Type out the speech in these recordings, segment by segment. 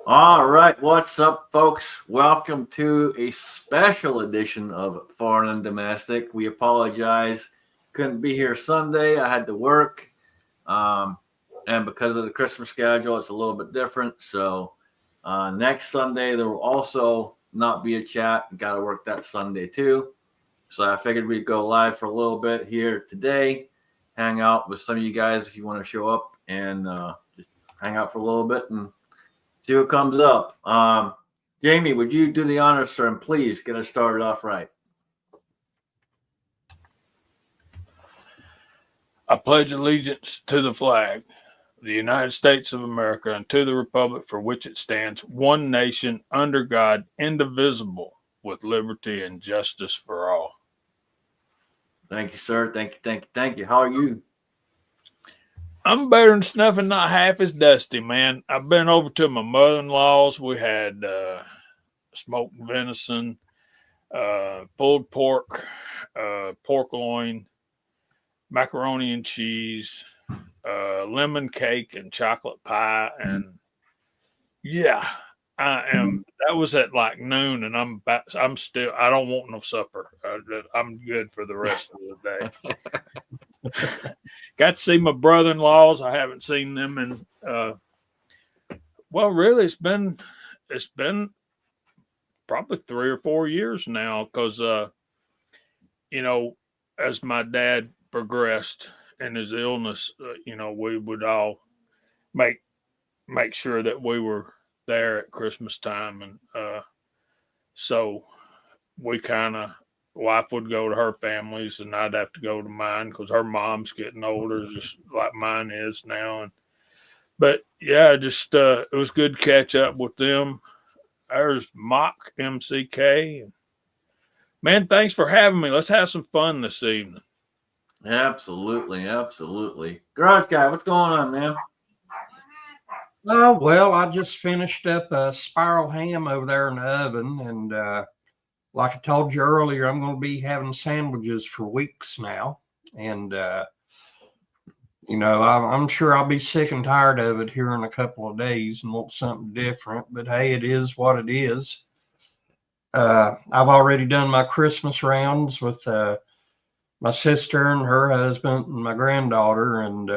All right, what's up, folks? Welcome to a special edition of Foreign and Domestic. We apologize, couldn't be here Sunday. I had to work, um, and because of the Christmas schedule, it's a little bit different. So next Sunday there will also not be a chat. Got to work that Sunday too. So I figured we'd go live for a little bit here today, hang out with some of you guys if you want to show up and just hang out for a little bit and see what comes up. Jamie, would you do the honors, sir, and please get us started off right? I pledge allegiance to the flag of the United States of America and to the republic for which it stands, one nation, under God, indivisible, with liberty and justice for all. Thank you, sir. Thank you, thank you, thank you. How are you? I'm better than snuffing, not half as dusty, man. I've been over to my mother-in-law's. We had smoked venison, pulled pork, pork loin, macaroni and cheese, lemon cake and chocolate pie, and yeah, I am. That was at like noon, and I'm still. I don't want no supper. I'm good for the rest of the day. Got to see my brother-in-laws. I haven't seen them in. Well, really, it's been probably 3 or 4 years now because you know, as my dad progressed in his illness, we would all make make sure that we were there at Christmas time, and so we kind of wife would go to her family's, and I'd have to go to mine because her mom's getting older, just like mine is now. And but yeah, just it was good to catch up with them. There's Mock MCK. Man, thanks for having me. Let's have some fun this evening. Absolutely, absolutely. Garage guy, what's going on, man? Well, I just finished up a spiral ham over there in the oven, and like I told you earlier, I'm going to be having sandwiches for weeks now, and I'm sure I'll be sick and tired of it here in a couple of days and want something different. But hey, it is what it is. I've already done my Christmas rounds with my sister and her husband and my granddaughter, and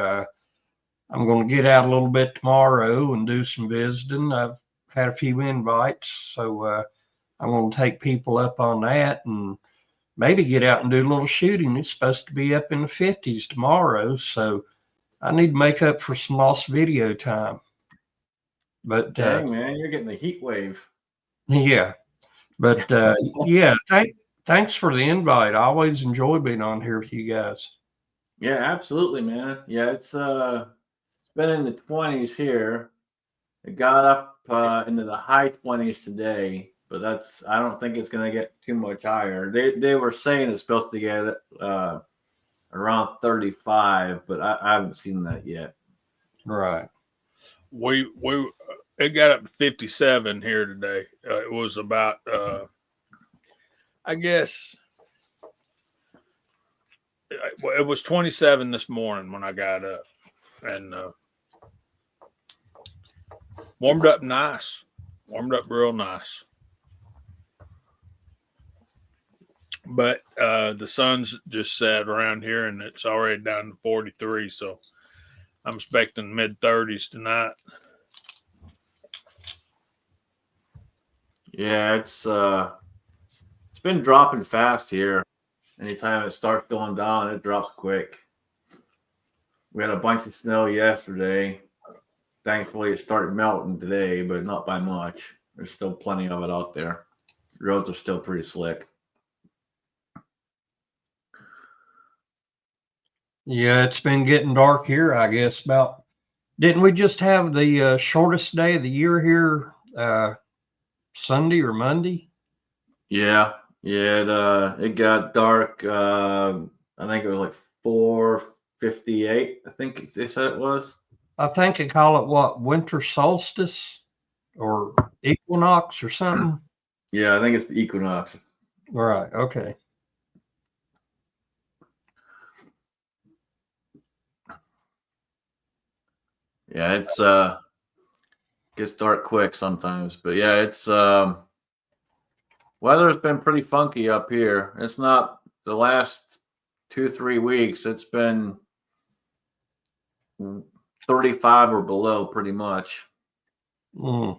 I'm going to get out a little bit tomorrow and do some visiting. I've had a few invites, so I'm going to take people up on that and maybe get out and do a little shooting. It's supposed to be up in the 50s tomorrow, so I need to make up for some lost video time. But Dang, man, you're getting the heat wave. yeah, but yeah, thanks for the invite. I always enjoy being on here with you guys. Yeah, absolutely, man. Yeah, it's been in the 20s here. It got up into the high 20s today, but I don't think it's gonna get too much higher. They were saying it's supposed to get around 35, but I haven't seen that yet. Right. We it got up to 57 here today. It was about I guess it was 27 this morning when I got up, and warmed up nice, warmed up real nice. But the sun's just set around here, and it's already down to 43. So I'm expecting mid 30s tonight. Yeah, it's been dropping fast here. Anytime it starts going down, it drops quick. We had a bunch of snow yesterday. Thankfully, it started melting today, but not by much. There's still plenty of it out there. The roads are still pretty slick. Yeah, it's been getting dark here, I guess. Didn't we just have the shortest day of the year here Sunday or Monday? Yeah. It got dark. I think it was like 4:58. I think they said it was. I think they call it what, winter solstice or equinox or something. Yeah, I think it's the equinox. Right. Okay. Yeah, Gets dark quick sometimes, but yeah, it's weather's been pretty funky up here. It's not the last 2-3 weeks. It's been 35 or below pretty much. Mm.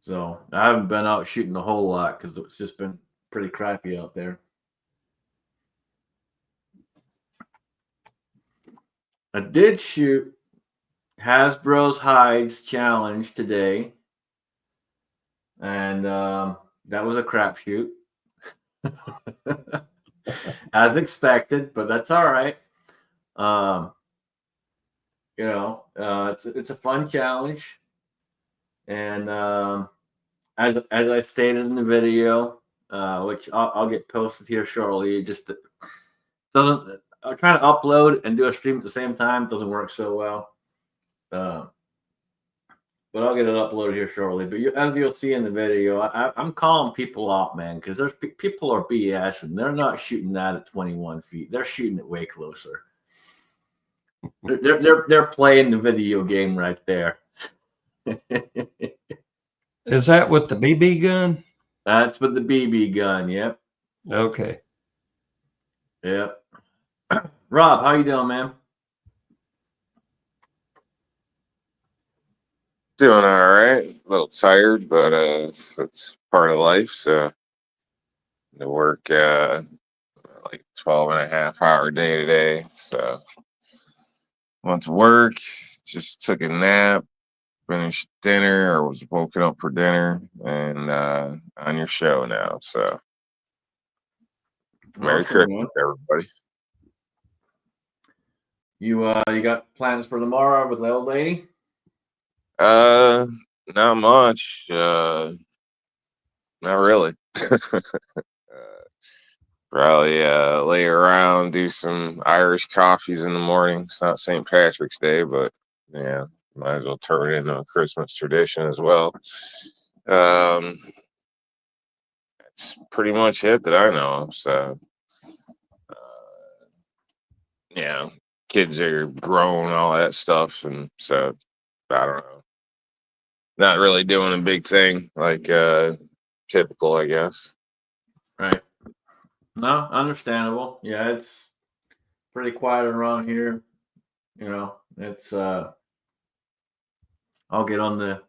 So I haven't been out shooting a whole lot because it's just been pretty crappy out there. I did shoot Hasbro's Hides Challenge today, and that was a crapshoot, as expected. But that's all right. It's a fun challenge, and as I stated in the video, which I'll get posted here shortly, it just doesn't. Trying to upload and do a stream at the same time doesn't work so well. But I'll get it uploaded here shortly. But as you'll see in the video, I'm calling people out, man, because there's people are BS and they're not shooting that at 21 feet. They're shooting it way closer. They're playing the video game right there. Is that with the BB gun? That's with the BB gun. Yep. Okay. Yep. Rob, how you doing, man? Doing all right. A little tired, but it's part of life. So to work like 12.5 hour day today. So went to work, just took a nap, finished dinner, or was woken up for dinner, and on your show now. So Merry Awesome, Christmas, man. everybody. You got plans for tomorrow with the old lady? Not much. Not really. Probably lay around, do some Irish coffees in the morning. It's not St. Patrick's Day, but yeah, might as well turn it into a Christmas tradition as well. That's pretty much it that I know of. So, yeah, kids are grown, all that stuff, and so I don't know. Not really doing a big thing like typical, I guess. Right. No, understandable. Yeah, it's pretty quiet around here. It's I'll get on the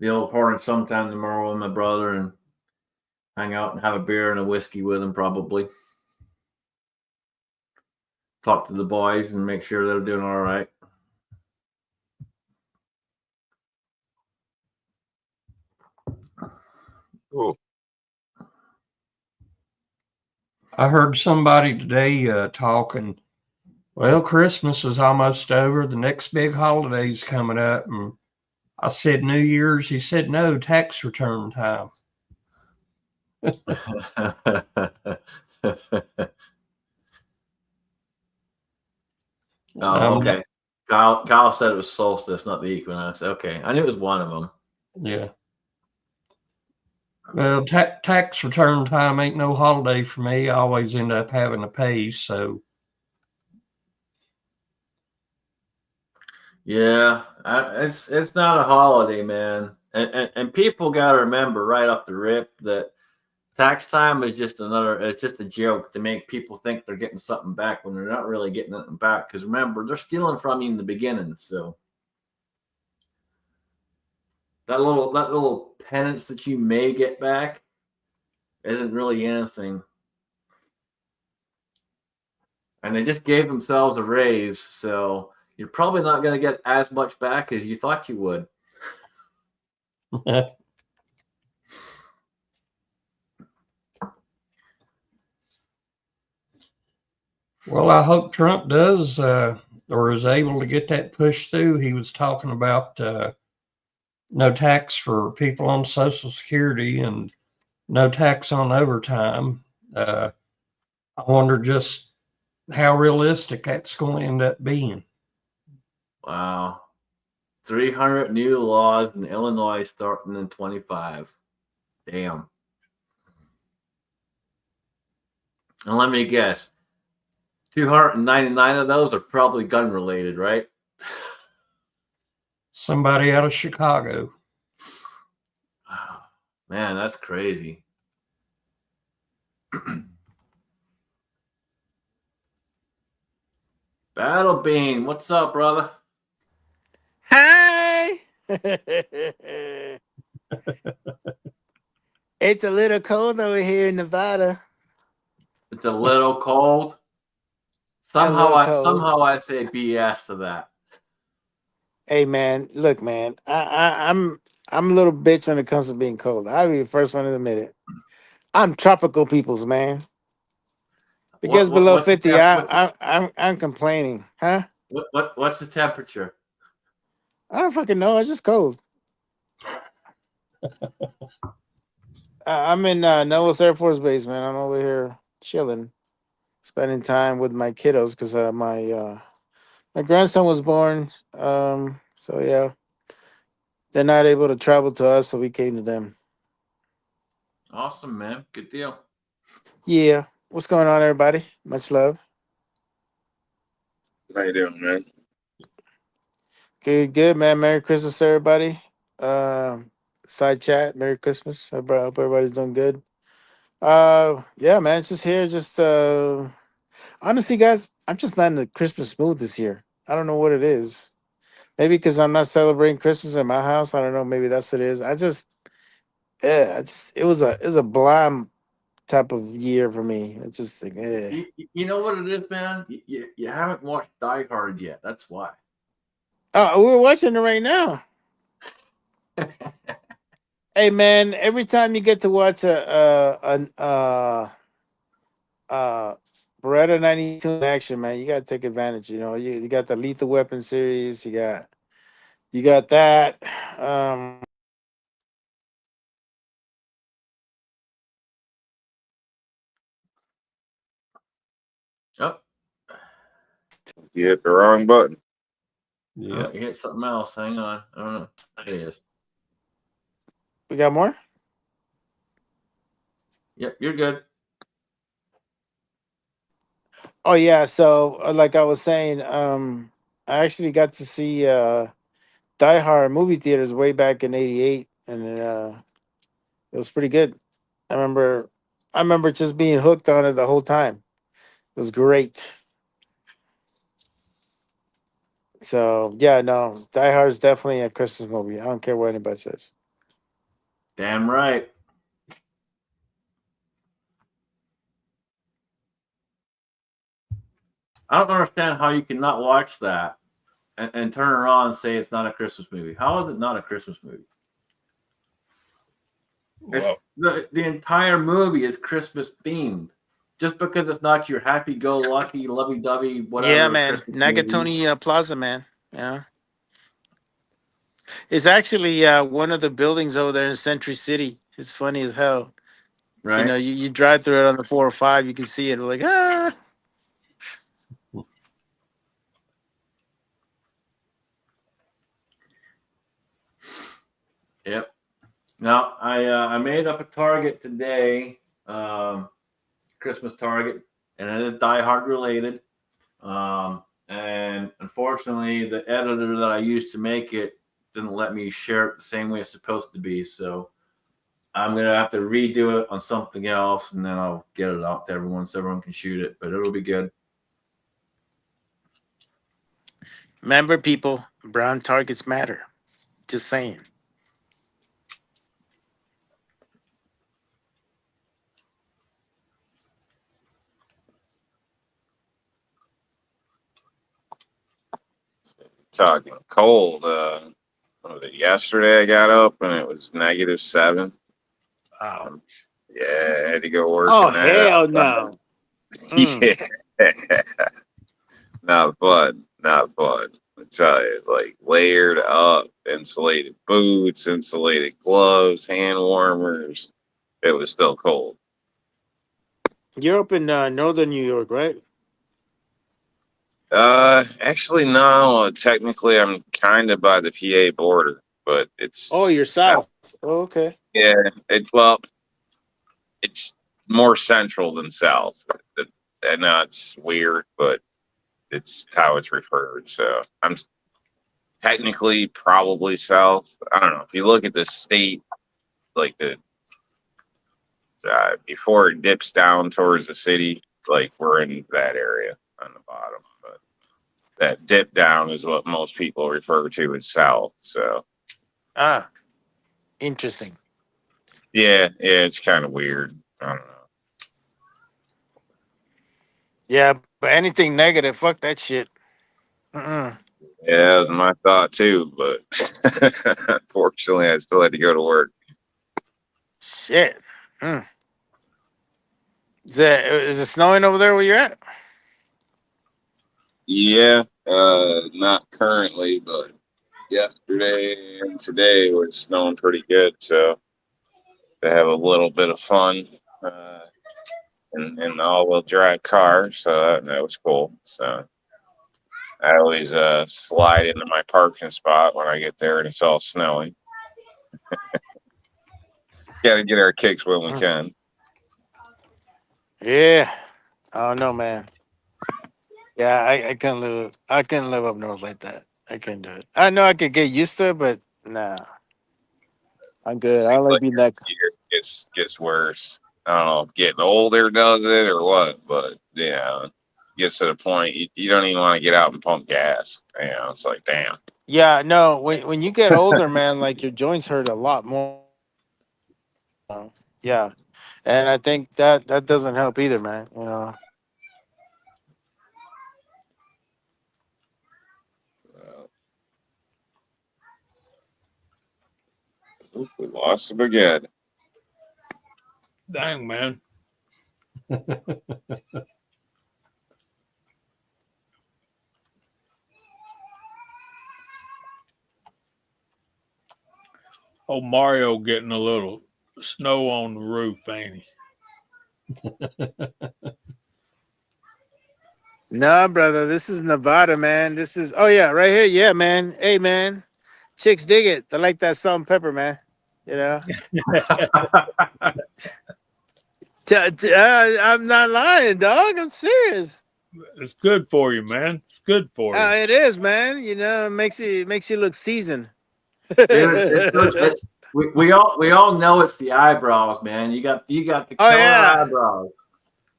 old horn sometime tomorrow with my brother and hang out and have a beer and a whiskey with him probably. Talk to the boys and make sure they're doing all right. Cool. I heard somebody today talking. Well, Christmas is almost over. The next big holiday's coming up, and I said New Year's. He said no, tax return time. Oh, okay. Kyle said it was solstice, not the equinox. Okay, I knew it was one of them. Yeah. Well, tax return time ain't no holiday for me. I always end up having to pay. So yeah, it's not a holiday, man. And people got to remember right off the rip that tax time is just it's just a joke to make people think they're getting something back when they're not really getting nothing back. Because remember, they're stealing from you in the beginning. So that little penance that you may get back isn't really anything. And they just gave themselves a raise, so you're probably not going to get as much back as you thought you would. well, I hope Trump does or is able to get that pushed through. He was talking about no tax for people on Social Security and no tax on overtime. I wonder just how realistic that's going to end up being. Wow. 300 new laws in Illinois starting in 25. Damn. And let me guess, 299 of those are probably gun related, right? Somebody out of Chicago. Man, that's crazy. Battle Bean, what's up, brother? Hi. It's a little cold over here in Nevada. It's a little cold. little cold. Somehow I say BS to that. Hey man, look man, I'm a little bitch when it comes to being cold. I'll be the first one to admit it. I'm tropical peoples, man. If it gets below What's the 50, I'm complaining, huh? what's the temperature? I don't fucking know. It's just cold. I'm in Nellis Air Force Base, man. I'm over here chilling, spending time with my kiddos because my grandson was born. So yeah, they're not able to travel to us, so we came to them. Awesome, man. Good deal. Yeah. What's going on, everybody? Much love. How you doing, man? Good, man. Merry Christmas, everybody. Side chat, Merry Christmas. I hope everybody's doing good. Yeah, man, just here, just honestly, guys, I'm just not in the Christmas mood this year. I don't know what it is. Maybe because I'm not celebrating Christmas at my house. I don't know. Maybe that's what it is. It was a bland type of year for me. I just think, You know what it is, man? You haven't watched Die Hard yet. That's why. Oh, we're watching it right now. Hey, man, every time you get to watch Beretta 92 in action, man, you gotta take advantage. You know, you got the Lethal Weapon series. You got that. Oh, You hit the wrong button. Yeah. you hit something else. Hang on. I don't know. It is. We got more. Yep, you're good. Oh yeah, so like I was saying, I actually got to see Die Hard movie theaters way back in '88, and it was pretty good. I remember just being hooked on it the whole time. It was great. So yeah, no, Die Hard is definitely a Christmas movie. I don't care what anybody says. Damn right. I don't understand how you can not watch that and turn around and say it's not a Christmas movie. How is it not a Christmas movie? Well, The entire movie is Christmas themed. Just because it's not your happy-go-lucky, lovey-dovey, whatever. Yeah, man, Christmas movie. Nagatoni Plaza, man. Yeah, it's actually one of the buildings over there in Century City. It's funny as hell. Right? You know, you drive through it on the 405, you can see it. We're like, ah. Yep. Now I made up a target today, Christmas target, and it is Die Hard related. And unfortunately, the editor that I used to make it didn't let me share it the same way it's supposed to be. So I'm gonna have to redo it on something else, and then I'll get it out to everyone so everyone can shoot it. But it'll be good. Remember, people, brown targets matter. Just saying. Talking cold. What was it, yesterday I got up and it was -7. wow. Yeah, I had to go work. Oh, in that hell outside. no. Yeah. Not fun. Not fun. I tell you, like layered up, insulated boots, insulated gloves, hand warmers. It was still cold. You're up in northern New York, right? Actually, no. Technically, I'm kind of by the PA border, but it's Oh, you're south. Oh, okay. yeah. It's more central than south. I know it's weird, but it's how it's referred. So technically probably south. I don't know. If you look at the state, like the before it dips down towards the city, like we're in that area on the bottom. But that dip down is what most people refer to as south. So Interesting. yeah, it's kind of weird. I don't know. Yeah, but anything negative, fuck that shit. Yeah, that was my thought too, but unfortunately, I still had to go to work. Shit. Is it snowing over there where you're at? Yeah, not currently, but yesterday and today was snowing pretty good, so to have a little bit of fun in the all-wheel drive car, so that was cool. So I always slide into my parking spot when I get there and it's all snowing. Got to get our kicks when we can. Yeah. Oh no, man. Yeah, I couldn't live. I couldn't live up north like that. I couldn't do it. I know I could get used to it, but nah, I'm good. I Seems like like being every that. year it gets worse. I don't know if getting older does it or what, but yeah, gets to the point you don't even want to get out and pump gas. It's like damn. Yeah, no. When you get older, man, like your joints hurt a lot more. Yeah, and I think that doesn't help either, man. You know. We lost him again. Dang, man. Oh, Mario getting a little snow on the roof, ain't he? Nah, brother. This is Nevada, man. This is. Oh yeah, right here. Yeah, man. Hey, man. Chicks dig it. They like that salt and pepper, man. You know. I'm not lying, dog. I'm serious. It's good for you, man. It's good for you. It is, man. You know, it makes you look seasoned. We all know it's the eyebrows, man. You got the Oh, killer yeah. eyebrows.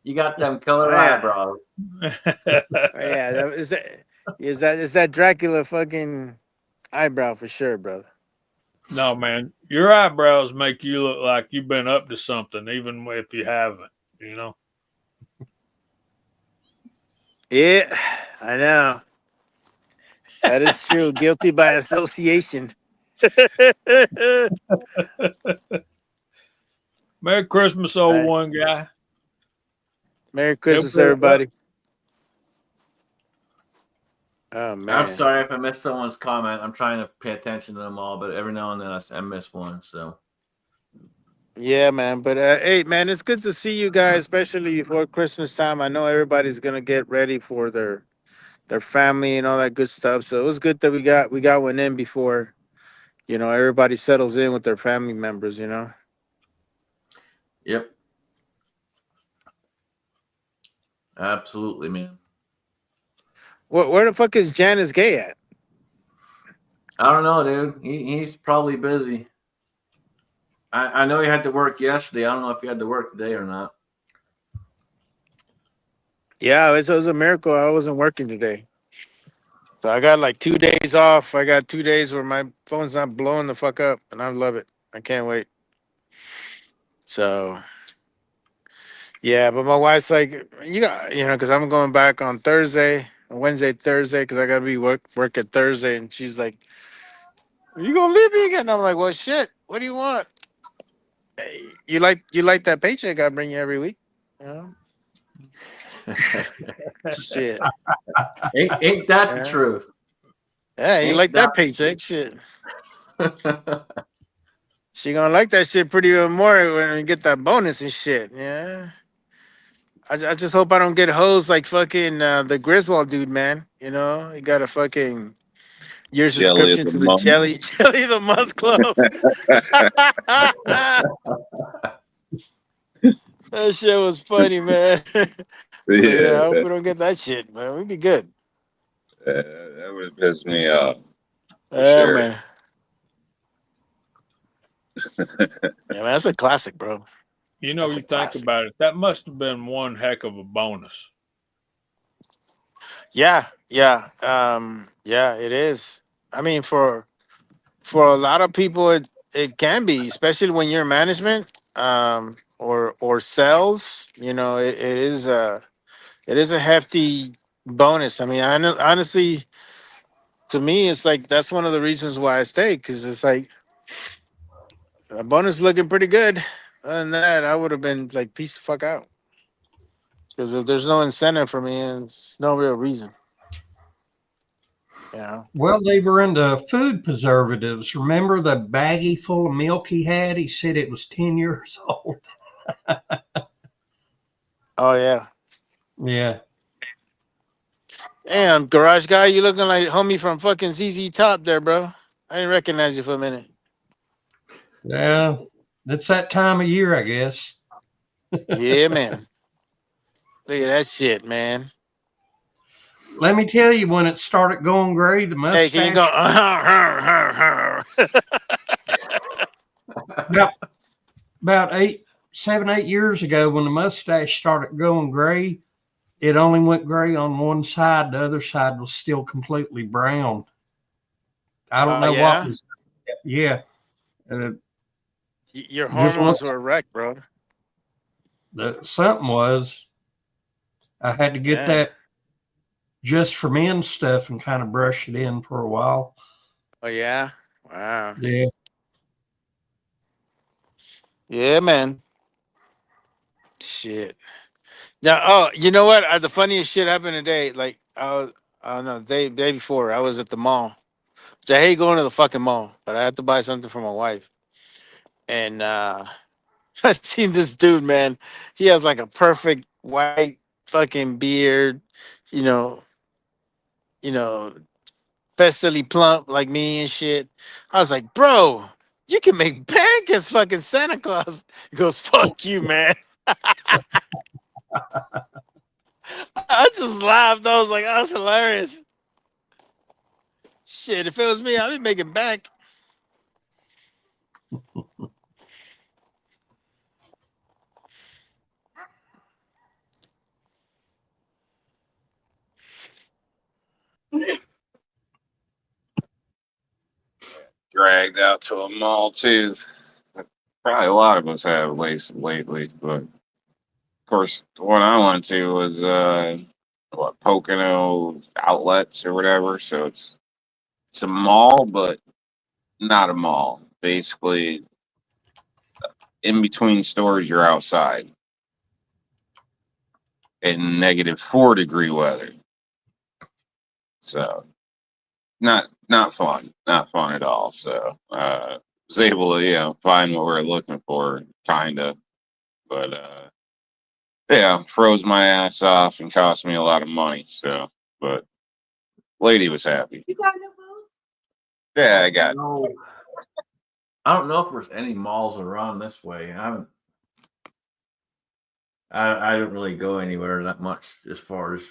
You got them killer Oh, yeah. eyebrows. Yeah, is that Dracula fucking eyebrow for sure, brother. No, man. Your eyebrows make you look like you've been up to something, even if you haven't, you know? Yeah, I know. That is true. Guilty by association. Merry Christmas, old Thanks. one guy. Merry Christmas, Yep. everybody. Oh man. I'm sorry if I missed someone's comment. I'm trying to pay attention to them all, but every now and then I miss one. So Yeah, man. But hey, man, it's good to see you guys, especially before Christmas time. I know everybody's gonna get ready for their family and all that good stuff. So it was good that we got one in before, everybody settles in with their family members. yep, absolutely, man. Where the fuck is Janice Gay at? I don't know, dude. He's probably busy. I know he had to work yesterday. I don't know if he had to work today or not. Yeah, it was a miracle. I wasn't working today. So I got like 2 days off. I got 2 days where my phone's not blowing the fuck up, and I love it. I can't wait. So, yeah, but my wife's like, because I'm going back on Wednesday, Thursday, because I got to be work at Thursday, and she's like, "Are you gonna leave me again?" I'm like, "Well, shit. What do you want? Hey, you like that paycheck I bring you every week? You know? Shit. Ain't that the truth? Yeah, you Ain't like that that- paycheck? Shit. She gonna like that shit pretty more when we get that bonus and shit. Yeah. I just hope I don't get hosed like fucking the Griswold dude, man. He got a fucking year Jelly of subscription the to the month. Jelly of the Month Club. That shit was funny, man. Yeah, I hope we don't get that shit, man. We'd be good. That would piss me off. Yeah, sure. man. Yeah, man, that's a classic, bro. You know, That's a you think classic. about it. That must have been one heck of a bonus. Yeah, yeah, yeah. It is. I mean, for a lot of people, it can be, especially when you're management, or sales. You know, it is a hefty bonus. I mean, honestly, to me, it's like that's one of the reasons why I stay, because it's like a bonus looking pretty good. Other than that, I would have been like, peace the fuck out. Because if there's no incentive for me, and there's no real reason, you know. Well, they were into food preservatives. Remember the baggie full of milk he had? He said it was 10 years old. Oh yeah. Yeah. Damn, garage guy, you looking like homie from fucking ZZ Top there, bro. I didn't recognize you for a minute. Yeah. It's that time of year, I guess. Yeah, man. Look at that shit, man. Let me tell you, when it started going gray, the Hey, can you go? mustache, about 7, 8 years ago, when the mustache started going gray, it only went gray on one side. The other side was still completely brown. I don't know what Yeah. was. Yeah. Your Just look. hormones were wrecked, bro. Something was. I had to get Yeah. that just for men stuff and kind of brush it in for a while. Oh yeah. Wow. Yeah. Yeah, man. Shit. Now, oh, you know what? The funniest shit happened today. Like, I don't know, day before, I was at the mall. Which I hate going to the fucking mall, but I had to buy something for my wife. And I seen this dude, man. He has like a perfect white fucking beard, you know, you know, festily plump like me and shit. I was like, bro, you can make bank as fucking Santa Claus. He goes, fuck you, man. I just laughed. I was like, oh, that's hilarious. Shit, if it was me, I'd be making bank. Dragged out to a mall too. Probably a lot of us have lately, but of course, the one I went to was Pocono Outlets or whatever. So it's a mall, but not a mall. Basically, in between stores, you're outside in -4 degree weather. So not fun, not fun at all. So was able to find what we are looking for, kind of, but yeah, froze my ass off and cost me a lot of money. So, but lady was happy. You got no food? Yeah, I got. No, I don't know if there's any malls around this way. I don't really go anywhere that much as far as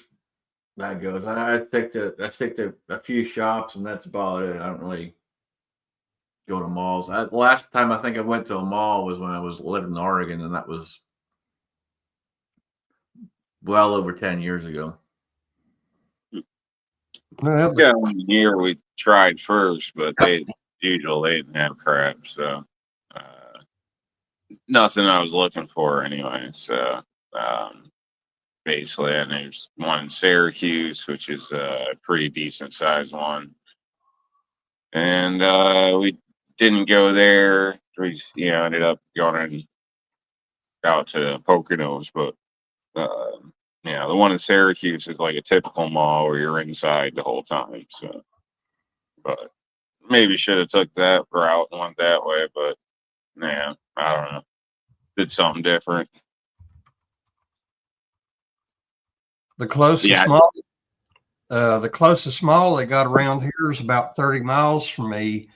that goes. I stick to a few shops and that's about it. I don't really go to malls. The last time I think I went to a mall was when I was living in Oregon, and that was well over 10 years ago. Well, Yeah, here we tried first, but they didn't have crap. So nothing I was looking for anyway. So basically, and there's one in Syracuse, which is a pretty decent sized one. And we didn't go there. We ended up going out to Poconos, but yeah, the one in Syracuse is like a typical mall where you're inside the whole time. So, but maybe should have took that route and went that way. But yeah, I don't know. Did something different. the closest Yeah. mall, the closest mall they got around here is about 30 miles from me,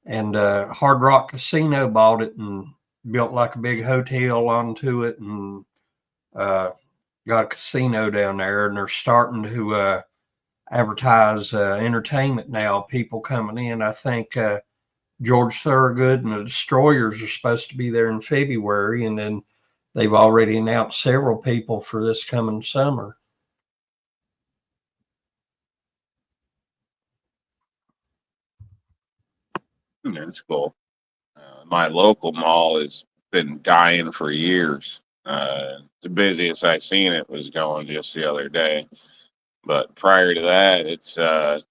and Hard Rock Casino bought it and built like a big hotel onto it, and got a casino down there, and they're starting to advertise entertainment now, people coming in. I think George Thorogood and the Destroyers are supposed to be there in February, and then they've already announced several people for this coming summer. That's cool. My local mall has been dying for years. The busiest I seen it was going just the other day. But prior to that, it's man,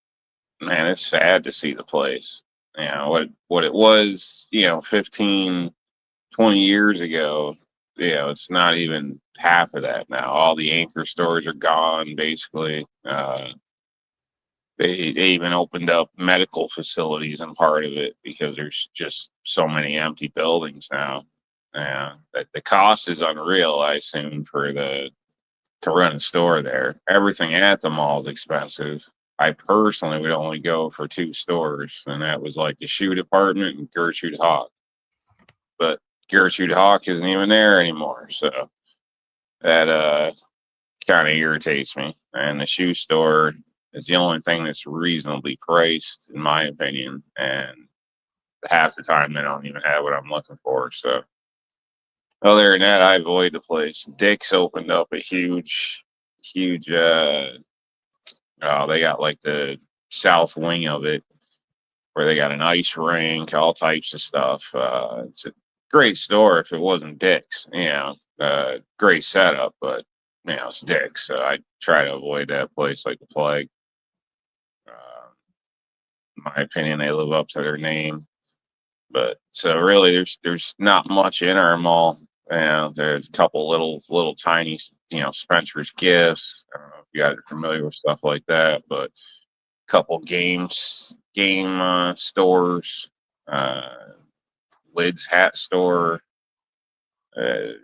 it's sad to see the place. You know, what it was, 15, 20 years ago, it's not even half of that now. All the anchor stores are gone, basically. They even opened up medical facilities and part of it because there's just so many empty buildings now. Yeah, the cost is unreal, I assume, to run a store there. Everything at the mall is expensive. I personally would only go for 2 stores, and that was like the shoe department and Gertrude Hawk. But Gertrude Hawk isn't even there anymore, so that kind of irritates me. And the shoe store is the only thing that's reasonably priced, in my opinion. And half the time they don't even have what I'm looking for. So other than that, I avoid the place. Dick's opened up a huge, huge. They got like the south wing of it where they got an ice rink, all types of stuff. It's a great store if it wasn't Dick's. Great setup, but it's Dick's. So I try to avoid that place like the plague. In my opinion, they live up to their name. But so really, there's not much in our mall. There's a couple little tiny, Spencer's Gifts. I don't know if you guys are familiar with stuff like that, but a couple game stores, Lids hat store,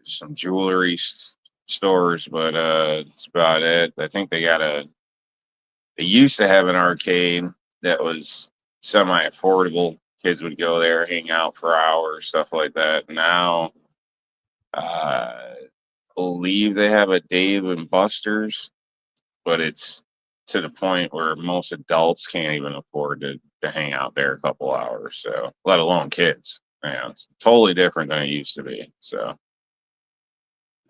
some jewelry stores, but that's about it. I think they used to have an arcade that was semi-affordable. Kids would go there, hang out for hours, stuff like that. Now, I believe they have a Dave and Buster's, but it's to the point where most adults can't even afford to hang out there a couple hours. So, let alone kids. It's totally different than it used to be. So,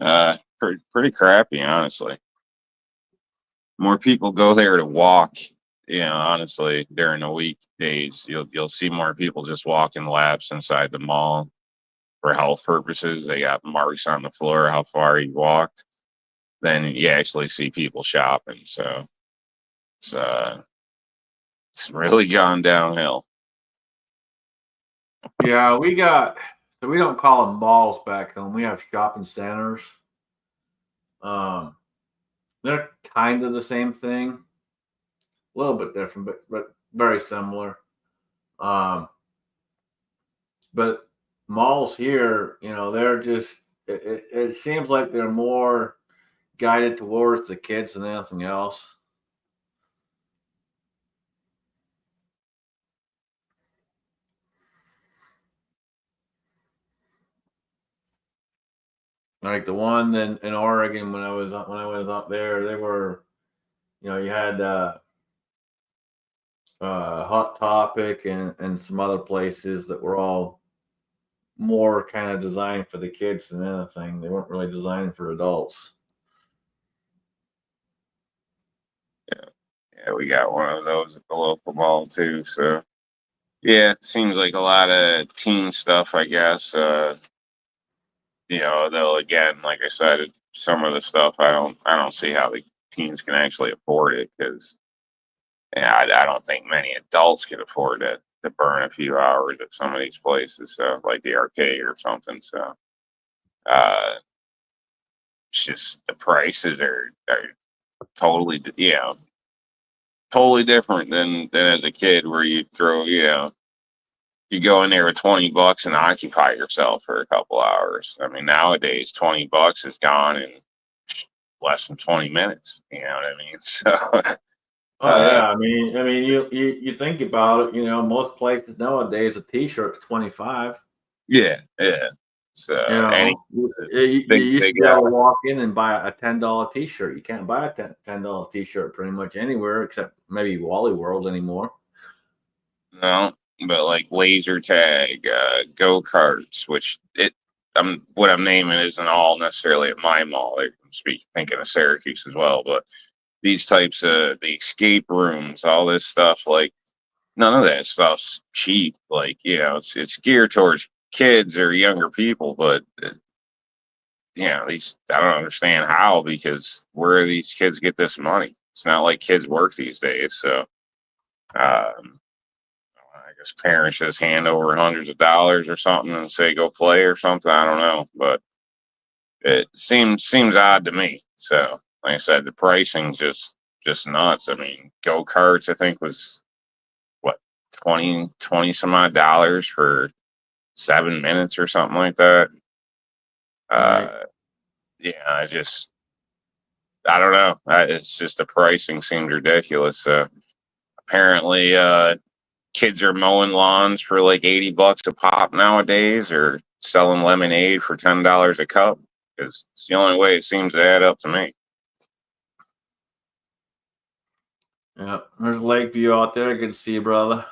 pretty crappy, honestly. More people go there to walk. Honestly, during the weekdays, you'll see more people just walking laps inside the mall for health purposes. They got marks on the floor how far you walked. Then you actually see people shopping. So it's really gone downhill. Yeah, we don't call them malls back home. We have shopping centers. They're kind of the same thing, a little bit different, but very similar. But malls here, they're just it seems like they're more guided towards the kids than anything else. Like the one in Oregon when I was up there, they were, you had Hot Topic and some other places that were all more kind of designed for the kids than anything. They weren't really designed for adults. Yeah, we got one of those at the local mall too. So yeah, it seems like a lot of teen stuff, I guess. Though again, like I said, some of the stuff I don't see how the teens can actually afford it because I don't think many adults can afford it to burn a few hours at some of these places, so like the arcade or something. So it's just the prices are totally totally different than as a kid where you throw you go in there with $20 and occupy yourself for a couple hours. I mean, nowadays $20 is gone in less than 20 minutes. You know what I mean? So, Oh yeah, I mean, you think about it. Most places nowadays a T-shirt's 25. yeah. So You know, any you big used to big be able to walk in and buy a $10 T-shirt. You can't buy a $10 T-shirt pretty much anywhere except maybe Wally World anymore. no, but like laser tag, go karts, which what I'm naming isn't all necessarily at my mall. I'm thinking of Syracuse as well, but these types of the escape rooms, all this stuff, like none of that stuff's cheap. Like, it's geared towards kids or younger people, but these I don't understand how, because where do these kids get this money? It's not like kids work these days, so I guess parents just hand over hundreds of dollars or something and say go play or something. I don't know, but it seems odd to me. So, like I said, the pricing's just nuts. I mean, go karts I think was what 20 some odd dollars for 7 minutes or something like that. Right. Yeah, I don't know. It's just the pricing seemed ridiculous. Apparently, kids are mowing lawns for like $80 a pop nowadays, or selling lemonade for $10 a cup, because it's the only way it seems to add up to me. Yeah, there's Lakeview out there. Good to see you, brother.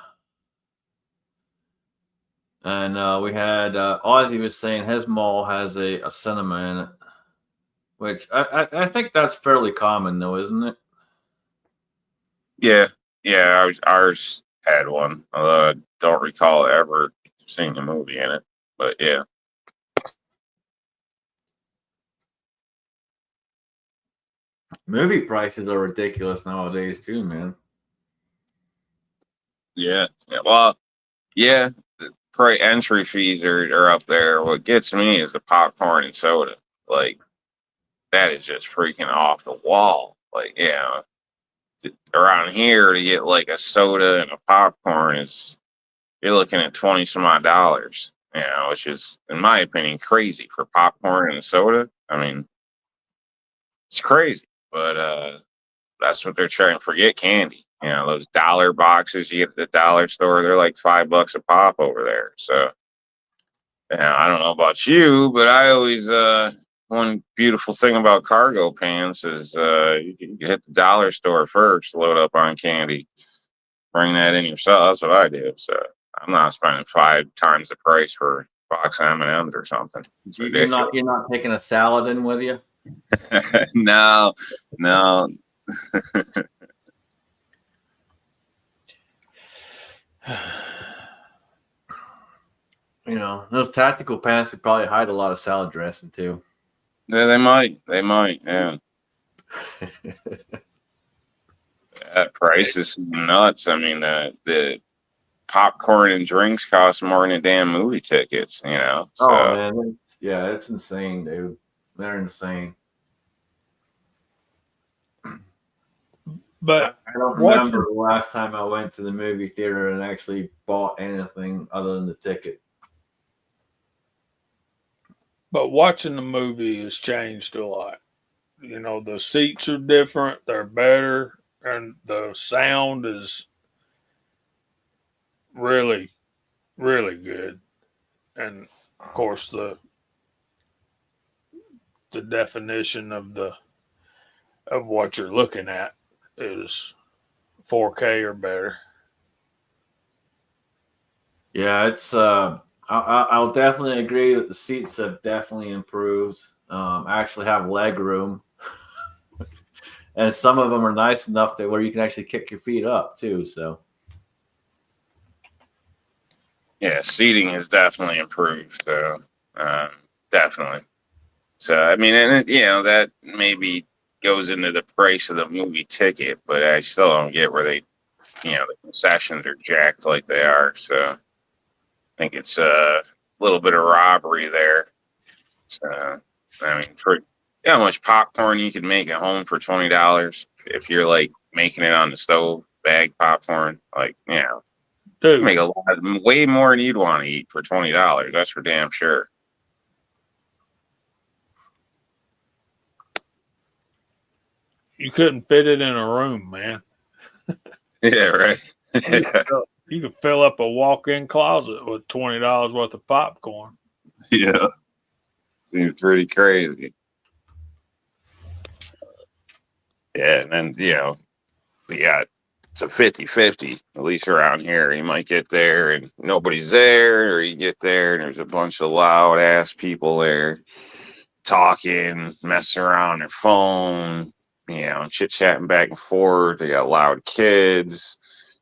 And we had Ozzy was saying his mall has a cinema in it, which I think that's fairly common though, isn't it? Yeah, ours had one, although I don't recall ever seeing a movie in it. But yeah, Movie prices are ridiculous nowadays too, man. yeah. Well, yeah, the entry fees are up there. What gets me is the popcorn and soda. Like, that is just freaking off the wall. Like, around here to get like a soda and a popcorn you're looking at 20 some odd dollars, which is, in my opinion, crazy for popcorn and a soda. I mean, it's crazy, but that's what they're trying to forget. Candy, those dollar boxes you get at the dollar store, they're like $5 a pop over there. So, I don't know about you, but I always, one beautiful thing about cargo pants is you can hit the dollar store first, load up on candy, bring that in yourself. That's what I do. So I'm not spending 5 times the price for a box of M&Ms or something. It's ridiculous. You're not taking a salad in with you. No. Those tactical pants could probably hide a lot of salad dressing too. Yeah, they might. Yeah. That price is nuts. I mean, the popcorn and drinks cost more than damn movie tickets. So. Oh man, it's insane, dude. They're insane. But I don't remember the last time I went to the movie theater and actually bought anything other than the ticket. But watching the movie has changed a lot. The seats are different, they're better, and the sound is really, really good. And of course the definition of what you're looking at is 4K or better. Yeah, it's I'll definitely agree that the seats have definitely improved. Actually have leg room, and some of them are nice enough that where you can actually kick your feet up too. So yeah, seating has definitely improved. So definitely. So I mean, and that maybe goes into the price of the movie ticket, but I still don't get where they, the concessions are jacked like they are. So I think it's a little bit of robbery there. So I mean, for how much popcorn you can make at home for $20 if you're like making it on the stove, bag popcorn, like Dude, make way more than you'd want to eat for $20. That's for damn sure. you couldn't fit it in a room, man. Yeah, right. You could fill up a walk-in closet with $20 worth of popcorn. Yeah. Seems pretty crazy. Yeah, and then yeah, it's a 50-50, at least around here. You might get there and nobody's there, or you get there and there's a bunch of loud ass people there talking, messing around on their phone, chit chatting back and forth. They got loud kids.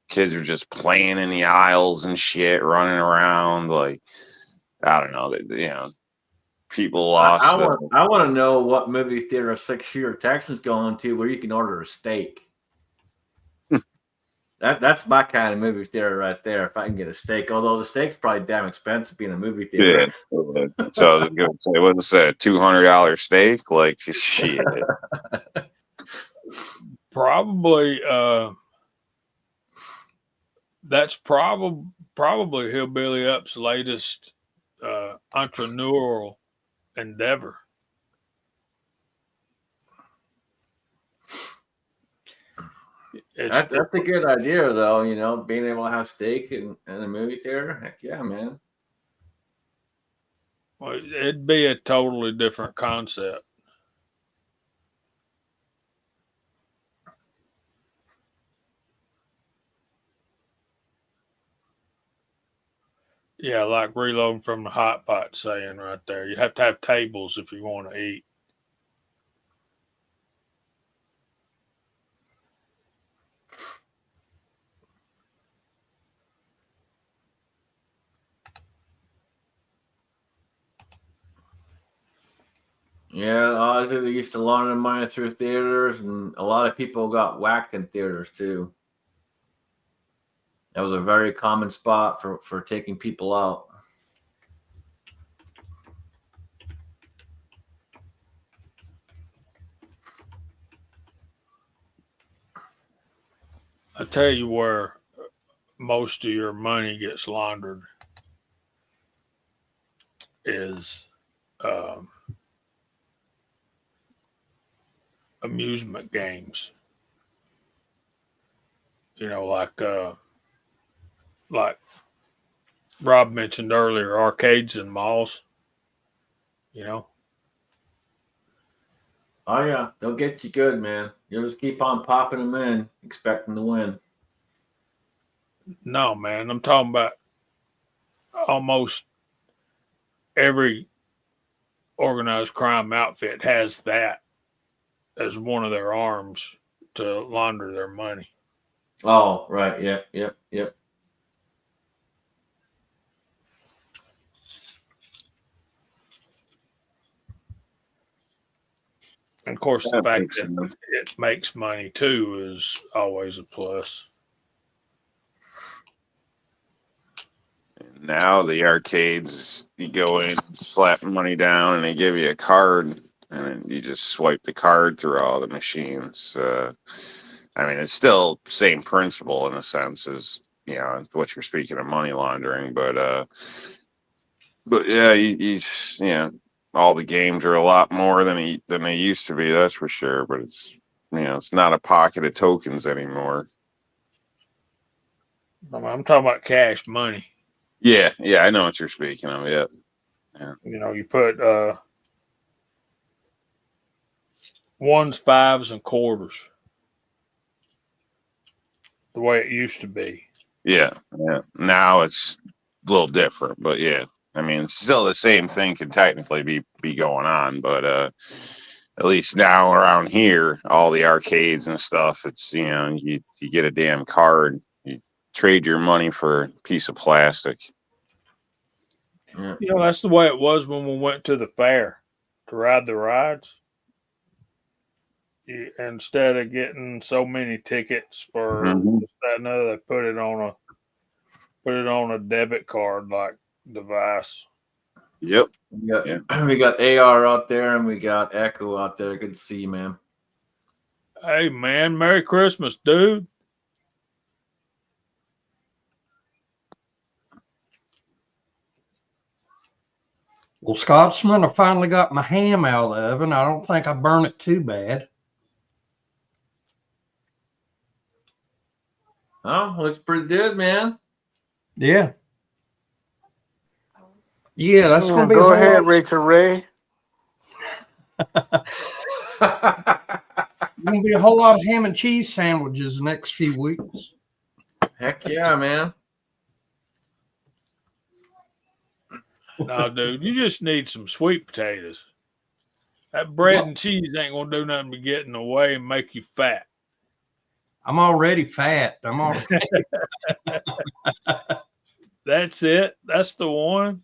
Kids are just playing in the aisles and shit, running around. Like, I don't know. People lost. I want to know what movie theater 6 Shooter Texas going to where you can order a steak. That's my kind of movie theater right there. If I can get a steak, although the steak's probably damn expensive being a movie theater. Yeah. So I was gonna say, what's that, $200 steak? Like, shit. Probably that's probably Hillbilly Up's latest entrepreneurial endeavor. That's a good idea, though. Being able to have steak in a movie theater. Heck yeah, man. Well, it'd be a totally different concept. Yeah, like Reloading from the Hot Pot saying right there. You have to have tables if you want to eat. Yeah, obviously they used to launder money through theaters, and a lot of people got whacked in theaters too. That was a very common spot for taking people out. I tell you where most of your money gets laundered is amusement games. Like Rob mentioned earlier, arcades and malls. Oh yeah, they'll get you good, man. You'll just keep on popping them in, expecting to win. No, man, I'm talking about almost every organized crime outfit has that as one of their arms to launder their money. Oh, right. Yep. And of course, the That fact makes that sense. it makes money too is always a plus. Now the arcades, you go in, slap money down, and they give you a card, and then you just swipe the card through all the machines. I mean, it's still same principle in a sense as what you're speaking of money laundering, but yeah, all the games are a lot more than they used to be. That's for sure. But it's not a pocket of tokens anymore. I'm talking about cash money. Yeah, I know what you're speaking of. Yeah. You put ones, fives, and quarters the way it used to be. Yeah. Now it's a little different, but yeah. I mean, it's still the same thing can technically be going on, but at least now around here, all the arcades and stuff, it's you get a damn card, you trade your money for a piece of plastic. Yeah. That's the way it was when we went to the fair to ride the rides. Instead of getting so many tickets for this, that, and other, they put it on a debit card like device. Yep. We got AR out there and we got Echo out there. Good to see you, man. Hey man, Merry Christmas, dude. Well, Scotsman, I finally got my ham out of the oven. I don't think I burned it too bad. Oh, looks pretty good, man. Yeah. Yeah, that's going to be Go hard. ahead, Rachel Ray. Gonna be a whole lot of ham and cheese sandwiches the next few weeks. Heck yeah, man. No, dude, you just need some sweet potatoes. That bread and cheese ain't gonna do nothing but get in the way and make you fat. I'm already fat. That's it. That's the one.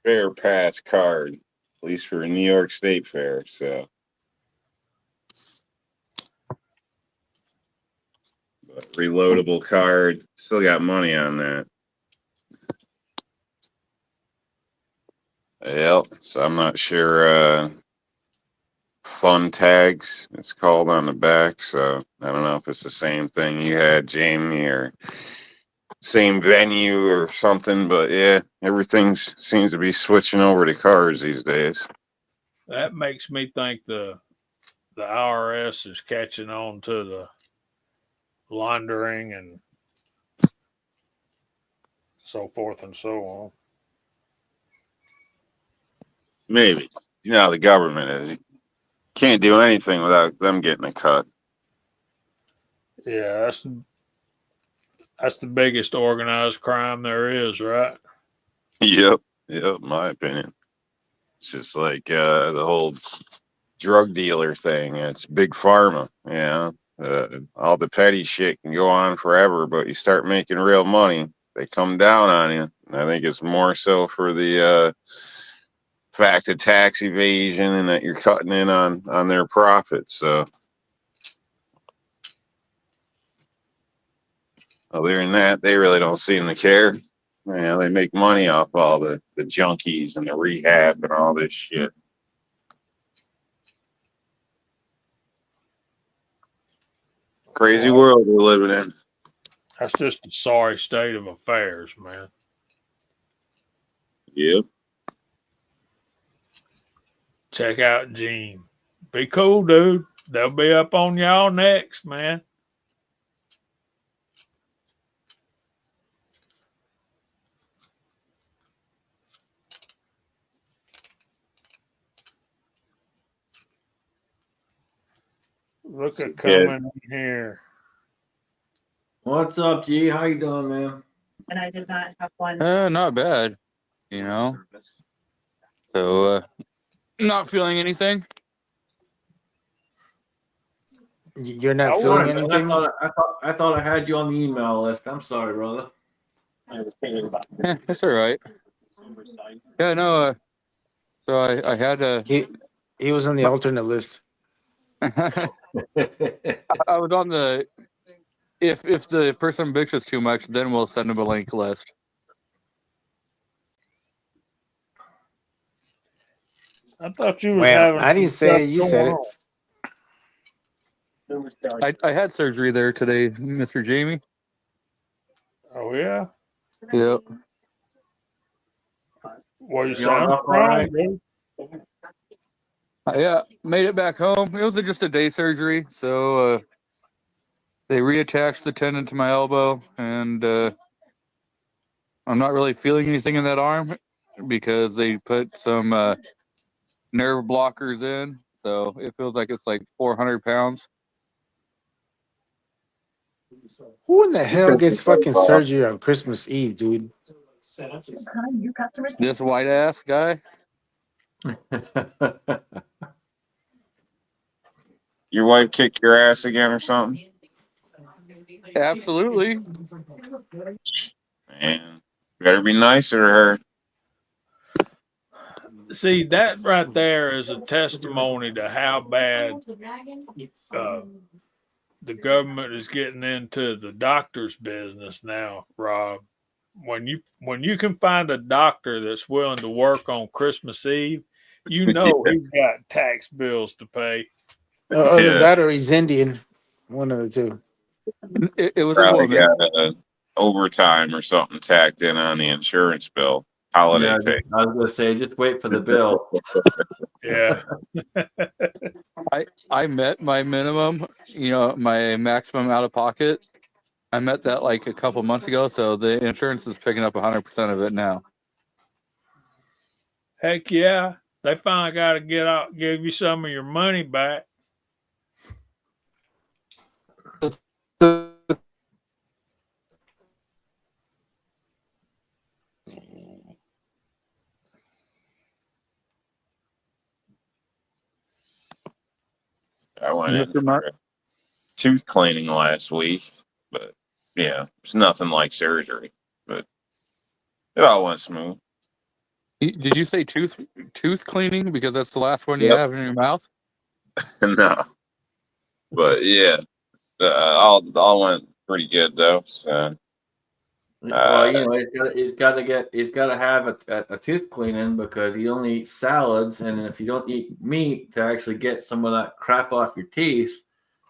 Fair pass card, at least for a New York State Fair. So, but reloadable card, still got money on that. Yep. So I'm not sure. Fun tags, it's called on the back. So I don't know if it's the same thing you had, Jamie, or same venue or something. But yeah, everything seems to be switching over to cards these days. That makes me think the IRS is catching on to the laundering and so forth and so on. Maybe. You know how the government is. You can't do anything without them getting a cut. Yeah, that's the biggest organized crime there is, right? Yep. Yep. My opinion. It's just like the whole drug dealer thing. It's big pharma. Yeah. All the petty shit can go on forever, but you start making real money, they come down on you. And I think it's more so for the fact of tax evasion and that you're cutting in on their profits. So other than that, they really don't seem to care. You know, they make money off all the junkies and the rehab and all this shit. Crazy world we're living in. That's just a sorry state of affairs, man. Yep. Check out Gene. Be cool, dude. They'll be up on y'all next, man. Look at coming in here. What's up, G? How you doing, man? And I did not have one. Not bad, you know. So, not feeling anything. You're not I feeling wonder- anything? I thought I had you on the email list. I'm sorry, brother. That's all right. Yeah, no. So I had a. He was on the alternate list. I was on the. If the person bitches too much, then we'll send them a link list. I thought you was Well, having. I didn't some say it, stuff you said going it. on. I had surgery there today, Mr. Jamie. Oh yeah. Yep. Well, you You sound all right? fine, dude. Yeah, made it back home. It was just a day surgery, so they reattached the tendon to my elbow, and I'm not really feeling anything in that arm because they put some nerve blockers in, so it feels like it's like 400 pounds. Who in the hell gets fucking surgery on Christmas Eve, dude? This white ass guy. Your wife kicked your ass again or something? Absolutely. Man, better be nicer to her. See, that right there is a testimony to how bad the government is getting into the doctor's business now, Rob. When you can find a doctor that's willing to work on Christmas Eve, you know he's got tax bills to pay. Either that or he's Indian. One of the two. It was a Probably woman. got overtime or something tacked in on the insurance bill. Holiday Yeah, pay. I was gonna say, just wait for the bill. Yeah. I met my minimum, my maximum out of pocket. I met that like a couple months ago, so the insurance is picking up 100% of it now. Heck yeah. They finally got to get out, give you some of your money back. I went in Mr. Mark, for a tooth cleaning last week, but yeah, it's nothing like surgery. But it all went smooth. did you say tooth cleaning because that's the last one you Yep. have in your mouth? No, but yeah, all went pretty good though. So Well, you know, he's got to have a tooth cleaning because he only eats salads, and if you don't eat meat to actually get some of that crap off your teeth,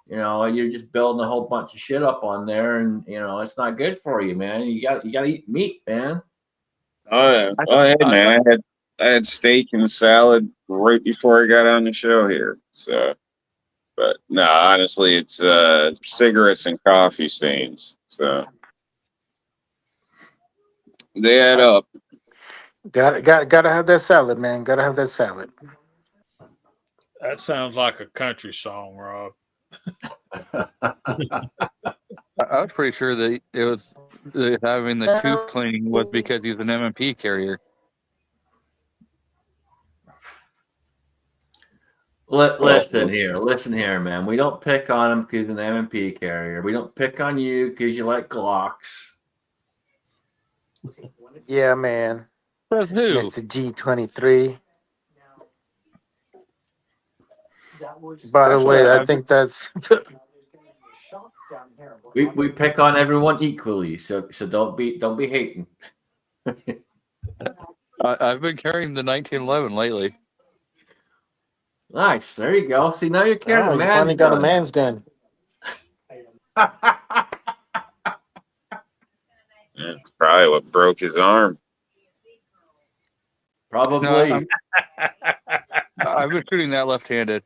you know, you're just building a whole bunch of shit up on there, and you know, it's not good for you, man. You got to eat meat, man. oh yeah, I well hey thought- man, I had steak and salad right before I got on the show here. So, but no, honestly, it's cigarettes and coffee stains. So they add up. Gotta have that salad, man. Gotta have that salad. That sounds like a country song, Rob. I was pretty sure that it was having the tooth cleaning was because he's an MMP carrier. Listen here, man. We don't pick on him because he's an MMP carrier. We don't pick on you because you like Glocks. Yeah, man. Says who? Mr. G23. By the way, I think that's We pick on everyone equally, so don't be hating. I've been carrying the 1911 lately. Nice, there you go. See, now you're carrying oh, a you man's finally got a gun. man's gun. Yeah, it's probably what broke his arm. Probably. No, I've been shooting that left-handed.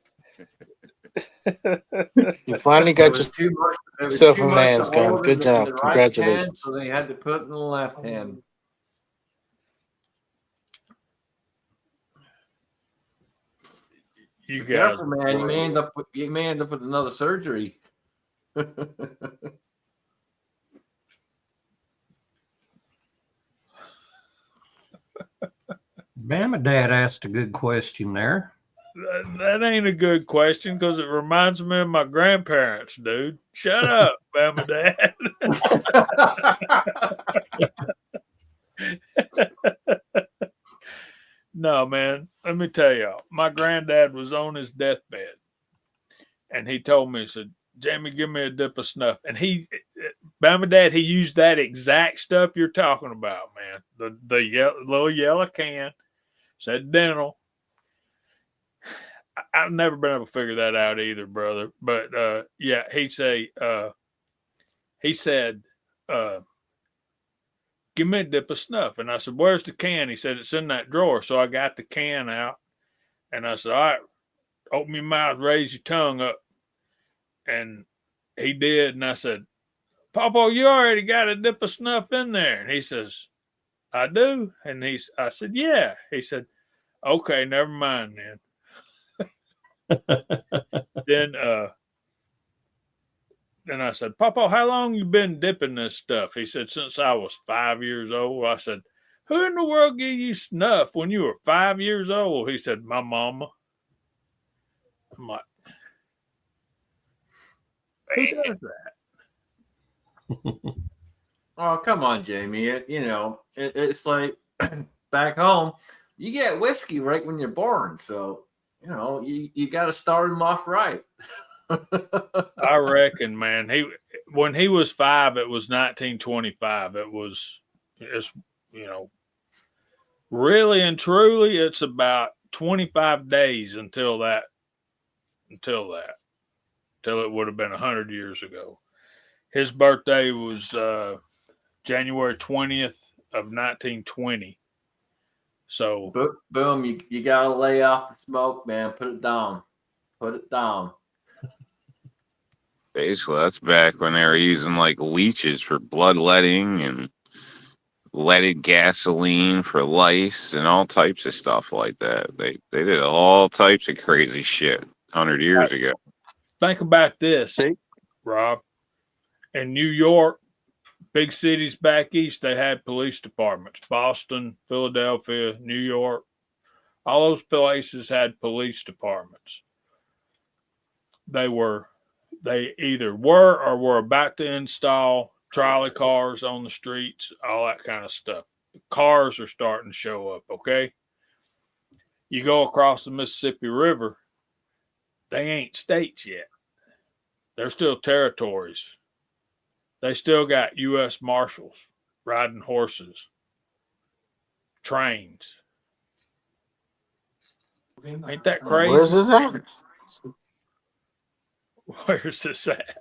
You finally It got was your too much. It was yourself too a much man's to gun. hold Good in job. the right Congratulations. hand, so they had to put it in the left hand. You Be guys, careful, man. You may end up with another surgery. Bama Dad asked a good question there. that ain't a good question because it reminds me of my grandparents, dude. Shut up, Bama Dad. No, man. Let me tell y'all. My granddad was on his deathbed, and he told me, he said, "Jamie, give me a dip of snuff." And Bama Dad, he used that exact stuff you're talking about, man. The little yellow can said dental. I've never been able to figure that out either, brother. But yeah, he said, "Give me a dip of snuff." And I said, "Where's the can?" He said, "It's in that drawer." So I got the can out, and I said, "All right, open your mouth, raise your tongue up." And he did, and I said, "Papa, you already got a dip of snuff in there." And he says, "I do." And I said, "Yeah." He said, "Okay, never mind then." Then I said, "Papa, how long you been dipping this stuff?" He said, "Since I was 5 years old." I said, "Who in the world gave you snuff when you were 5 years old?" He said, "My mama." I'm like, who does that? Oh, come on, Jamie. It's like back home, you get whiskey right when you're born. So, you know, you got to start him off right. I reckon, man. When he was 5, it was 1925. It's really and truly, it's about 25 days until it would have been 100 years ago. His birthday was January 20th of 1920. So Boom, you got to lay off the smoke, man. Put it down. Put it down. Basically, that's back when they were using like leeches for bloodletting and leaded gasoline for lice and all types of stuff like that. They did all types of crazy shit 100 years ago. Think about this, See? Rob. In New York, big cities back east, they had police departments. Boston, Philadelphia, New York, all those places had police departments. They either were or were about to install trolley cars on the streets, all that kind of stuff. Cars are starting to show up, okay? You go across the Mississippi River, they ain't states yet. They're still territories. They still got U.S. Marshals riding horses, trains. Ain't that crazy? Where's this at? Where's this at?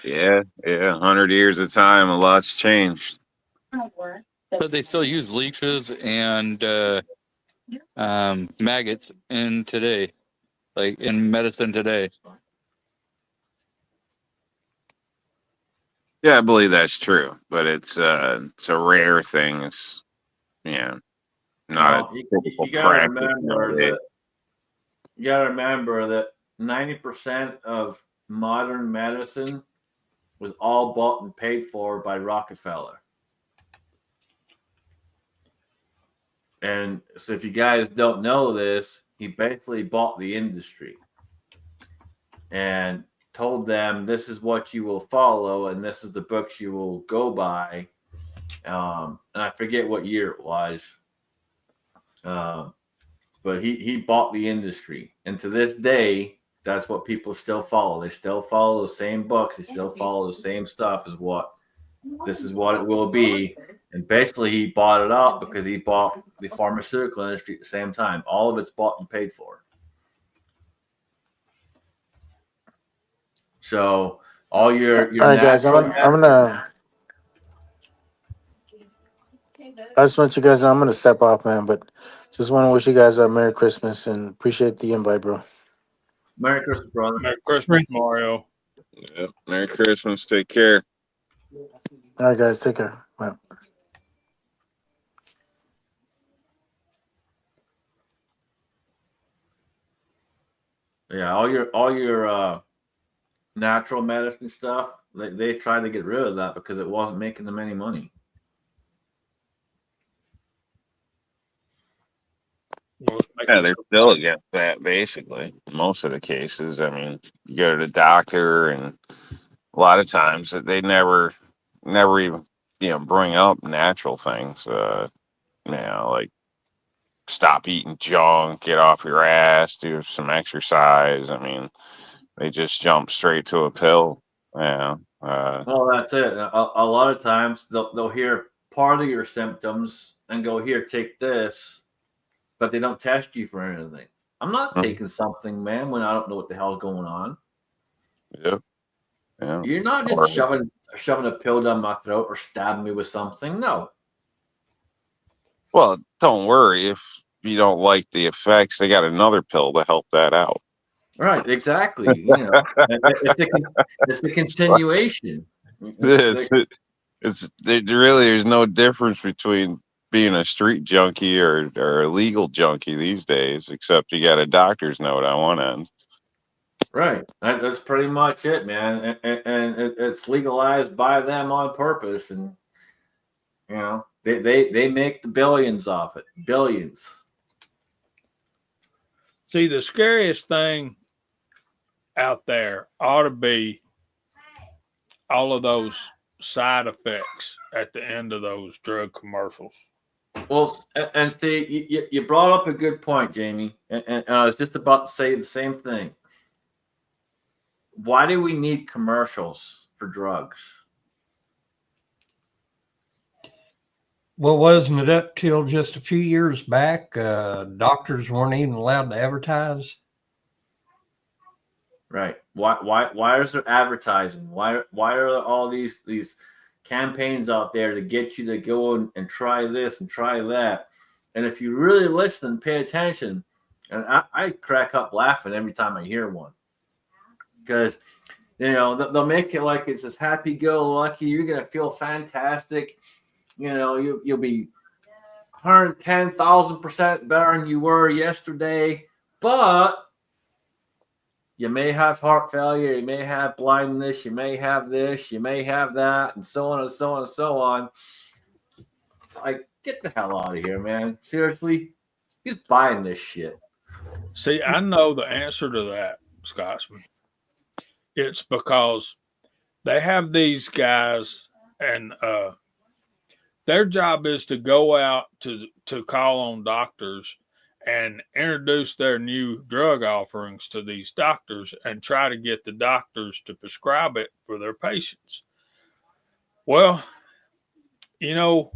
Yeah, 100 years of time, a lot's changed. But they still use leeches and maggots in today, like in medicine today. Yeah, I believe that's true, but it's a rare thing. It's not Well, a you typical gotta practice remember nowadays. that. You gotta remember that 90% of modern medicine was all bought and paid for by Rockefeller. And so, if you guys don't know this, he basically bought the industry and told them, "This is what you will follow, and this is the books you will go by." And I forget what year it was, but he bought the industry, and to this day, that's what people still follow. They still follow the same books. They still follow the same stuff as what this is what it will be. And basically, he bought it up because he bought the pharmaceutical industry at the same time. All of it's bought and paid for. So all your All right, guys. I'm gonna. I just want you guys to know I'm gonna step off, man. But just want to wish you guys a Merry Christmas and appreciate the invite, bro. Merry Christmas, brother. Merry Christmas, Mario. Yep. Merry Christmas. Take care. All right, guys. Take care. Bye. Yeah, all your natural medicine stuff, they tried to get rid of that because it wasn't making them any money. Yeah, they're still against that, basically. Most of the cases. I mean, you go to the doctor, and a lot of times they never even, bring up natural things. Like stop eating junk, get off your ass, do some exercise. I mean, they just jump straight to a pill. Yeah. Well, that's it. A lot of times they'll hear part of your symptoms and go, "Here, take this," but they don't test you for anything. I'm not taking something, man, when I don't know what the hell's going on. Yep. Yeah. You're not just shoving a pill down my throat or stabbing me with something. No. Well, don't worry. If you don't like the effects, they got another pill to help that out. Right, exactly. It's a continuation. There's no difference between being a street junkie or a legal junkie these days, except you got a doctor's note on one end. Right, that's pretty much it, man. And it's legalized by them on purpose, and they make the billions off it. Billions. See, the scariest thing out there ought to be all of those side effects at the end of those drug commercials. Well, and see, you brought up a good point, Jamie, and I was just about to say the same thing. Why do we need commercials for drugs? Well, wasn't it up till just a few years back? Doctors weren't even allowed to advertise. Right. Why is there advertising? Why are all these campaigns out there to get you to go and try this and try that? And if you really listen and pay attention, and I crack up laughing every time I hear one, because You know, they'll make it like it's this happy-go-lucky. You're gonna feel fantastic. You know, you'll be 110,000% better than you were yesterday, but you may have heart failure, you may have blindness, you may have this, you may have that, and so on and so on and so on. Like, get the hell out of here, man. Seriously, who's buying this shit? See, I know the answer to that, Scotsman. It's because they have these guys, and their job is to go out to call on doctors and introduce their new drug offerings to these doctors and try to get the doctors to prescribe it for their patients. Well, you know,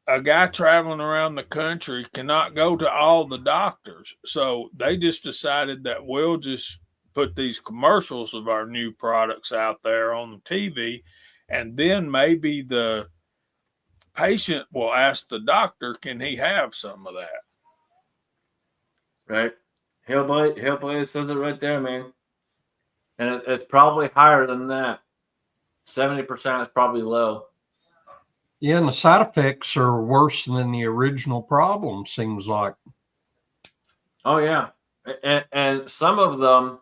a guy traveling around the country cannot go to all the doctors. So they just decided that we'll just put these commercials of our new products out there on the TV, and then maybe the patient will ask the doctor, can he have some of that? Right? Hillbilly says it right there, man. And it's probably higher than that. 70% is probably low. Yeah, and the side effects are worse than the original problem, seems like. Oh yeah, and some of them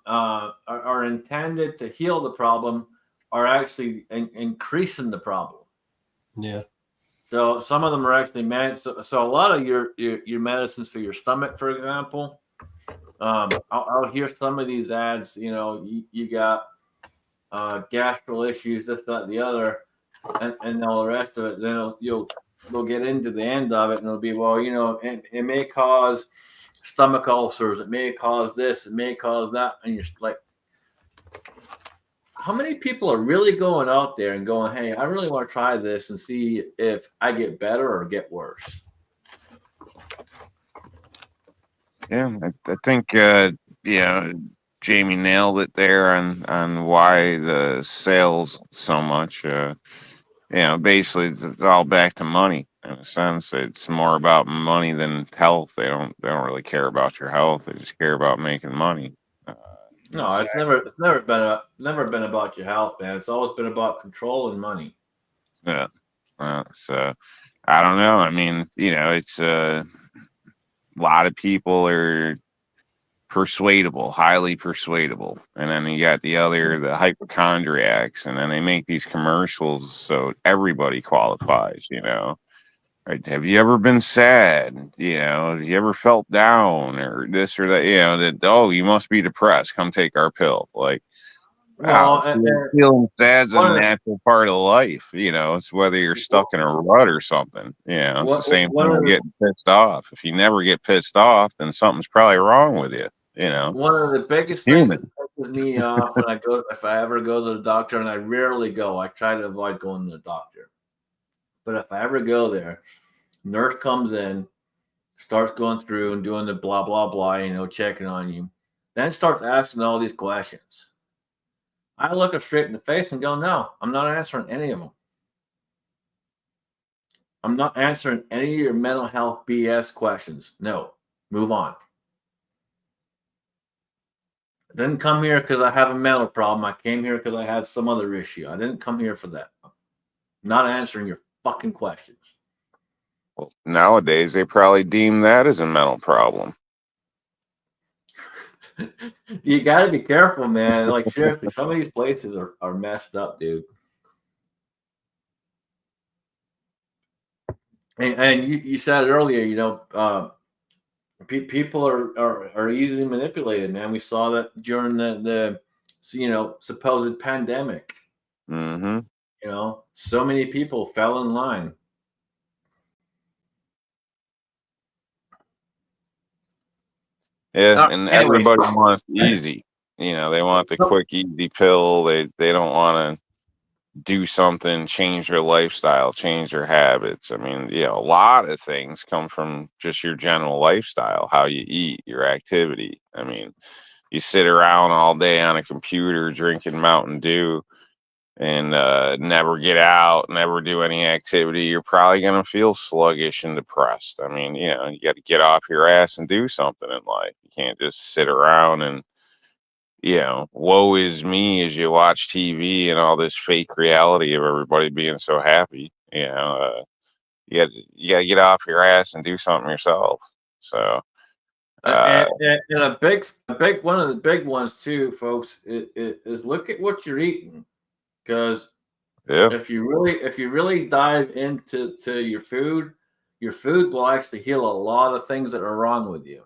are intended to heal the problem, are actually increasing the problem. Yeah. So some of them are actually meant. So a lot of your medicines for your stomach, for example, I'll hear some of these ads. You know, you got gastro issues, this, that, the other, and all the rest of it. Then they'll get into the end of it, and it'll be, well, you know, it may cause stomach ulcers, it may cause this, it may cause that, and you're like, how many people are really going out there and going, hey, I really want to try this and see if I get better or get worse? Yeah, I think you know, Jamie nailed it there on why the sales so much. You know, basically it's all back to money in a sense. It's more about money than health. They don't really care about your health. They just care about making money. No, it's never been about your health, man. It's always been about control and money. Yeah. So I don't know. I mean, you know, it's a lot of people are persuadable, highly persuadable, and then you got the hypochondriacs, and then they make these commercials so everybody qualifies. You know, right? Have you ever been sad? You know, have you ever felt down or this or that? You know, that, oh, you must be depressed. Come take our pill. Like, wow, Well, and feeling sad's a one of the, natural part of life. You know, it's whether you're stuck in a rut or something. You know, it's the same one thing of with the getting pissed off. If you never get pissed off, then something's probably wrong with you. You know, one of the biggest things that human. pisses me off when if I ever go to the doctor, and I rarely go, I try to avoid going to the doctor. But if I ever go there, nurse comes in, starts going through and doing the blah blah blah, you know, checking on you, then starts asking all these questions. I look her straight in the face and go, no, I'm not answering any of them. I'm not answering any of your mental health BS questions. No, move on. I didn't come here because I have a mental problem. I came here because I had some other issue. I didn't come here for that. I'm not answering your fucking questions. Well, nowadays, they probably deem that as a mental problem. You got to be careful, man. Like, seriously, some of these places are messed up, dude. And you said it earlier, you know, people are easily manipulated, man. We saw that during the you know, supposed pandemic. Mm-hmm. You know, so many people fell in line. Yeah, and Anyways, everybody wants easy. You know, they want the quick, easy pill. They don't want to do something, change their lifestyle, change their habits. I mean, you know, a lot of things come from just your general lifestyle, how you eat, your activity. I mean, you sit around all day on a computer drinking Mountain Dew and never get out, never do any activity, you're probably going to feel sluggish and depressed. I mean, you know, you got to get off your ass and do something in life. You can't just sit around and woe is me as you watch TV and all this fake reality of everybody being so happy. You got to get off your ass and do something yourself. So, And a big one of the big ones too, folks, is look at what you're eating, because yeah. if you really dive into your food will actually heal a lot of things that are wrong with you.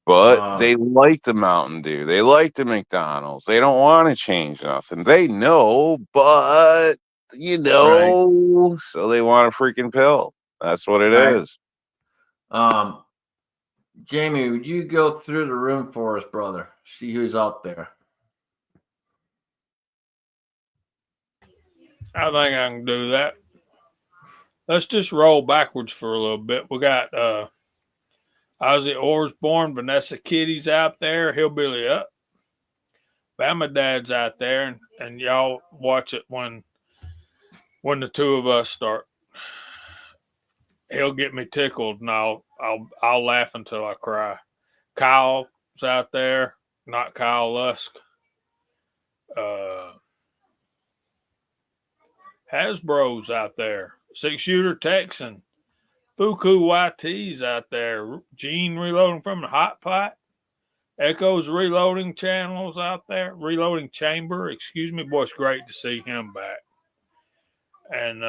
But they like the Mountain Dew. They like the McDonald's. They don't want to change nothing. They know, but so they want a freaking pill. That's what it Right. is. Jamie, would you go through the room for us, brother? See who's out there. I think I can do that. Let's just roll backwards for a little bit. We got Ozzy Osbourne, Vanessa Kitty's out there, Hillbilly Up. Bama Dad's out there, and y'all watch it when the two of us start. He'll get me tickled, and I'll laugh until I cry. Kyle's out there, not Kyle Lusk. Hasbro's out there. 6-shooter Texan. Fuku YT's out there. Gene reloading from the hot pot. Echo's reloading channels out there. Reloading chamber. Excuse me. Boy, it's great to see him back. And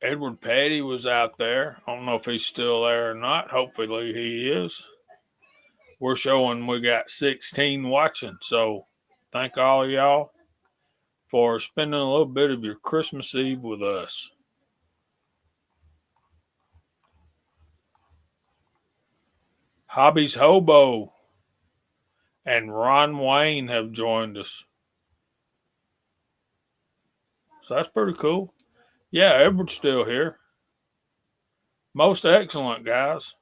Edward Petty was out there. I don't know if he's still there or not. Hopefully he is. We're showing we got 16 watching. So thank all of y'all for spending a little bit of your Christmas Eve with us. Hobbies Hobo and Ron Wayne have joined us. So that's pretty cool. Yeah, Edward's still here. Most excellent, guys.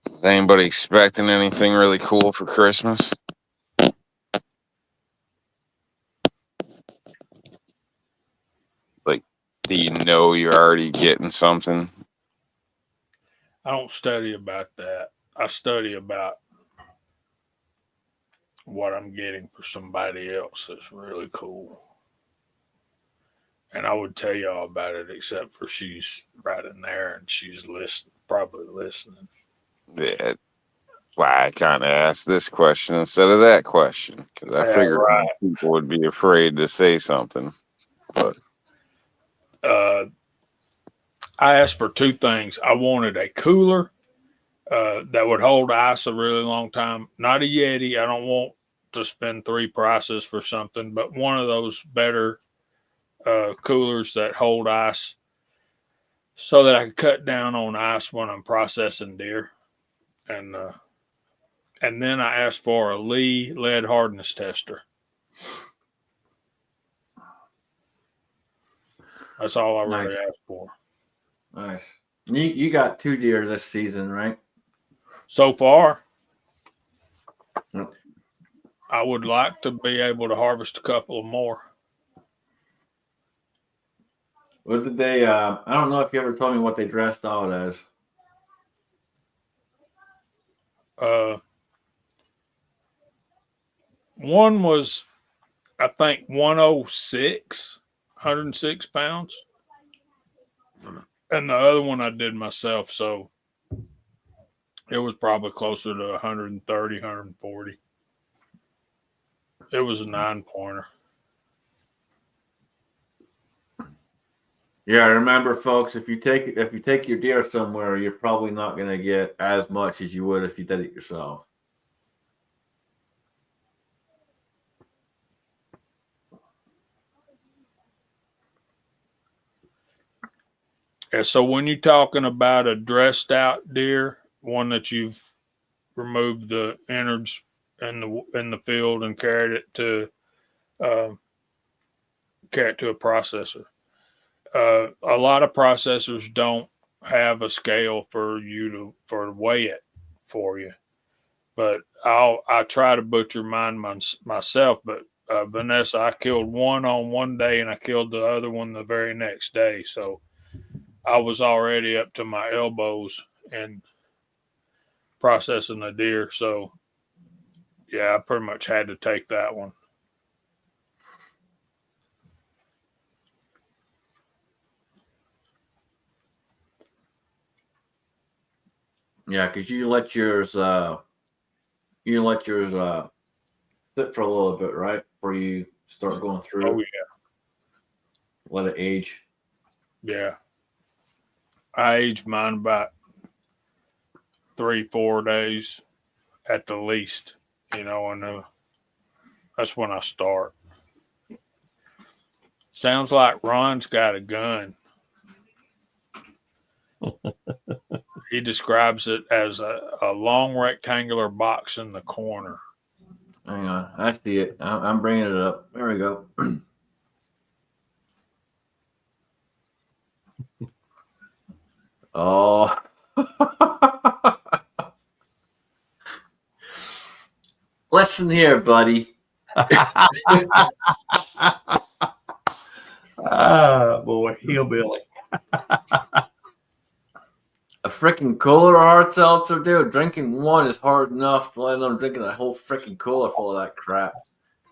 Is anybody expecting anything really cool for Christmas? Like, do you know you're already getting something? I don't study about that. I study about what I'm getting for somebody else that's really cool. And I would tell y'all about it, except for she's right in there and she's probably listening. Yeah. Why I kind of asked this question instead of that question, because I figured people would be afraid to say something. But I asked for two things. I wanted a cooler that would hold ice a really long time. Not a Yeti. I don't want to spend three prices for something, but one of those better coolers that hold ice so that I can cut down on ice when I'm processing deer. And then I asked for a Lee lead hardness tester. That's all I really asked for. Nice. You got 2 deer this season, right? So far, Yep. I would like to be able to harvest a couple of more. What did they? I don't know if you ever told me what they dressed out as. One was, I think, 106 pounds. And the other one I did myself, so it was probably closer to 130, 140. It was a 9-pointer. Yeah, remember, folks, if you take your deer somewhere, you're probably not going to get as much as you would if you did it yourself. Yeah, so when you're talking about a dressed out deer, one that you've removed the innards in the field and carried it to a processor. A lot of processors don't have a scale for you to weigh it for you, but I try to butcher mine myself. But Vanessa, I killed one on one day and I killed the other one the very next day. So I was already up to my elbows in processing the deer. So yeah, I pretty much had to take that one. Yeah, because you let yours sit for a little bit, right? Before you start going through. Oh Let it age. yeah. I aged mine about 3-4 days at the least, and that's when I start. Sounds like Ron's got a gun. He describes it as a long rectangular box in the corner. Hang on, I see it. I'm bringing it up. There we go. Oh. Listen here, buddy. Oh boy, hillbilly. A freaking cooler of hard seltzer, dude. Drinking one is hard enough, let alone drinking a whole freaking cooler full of that crap.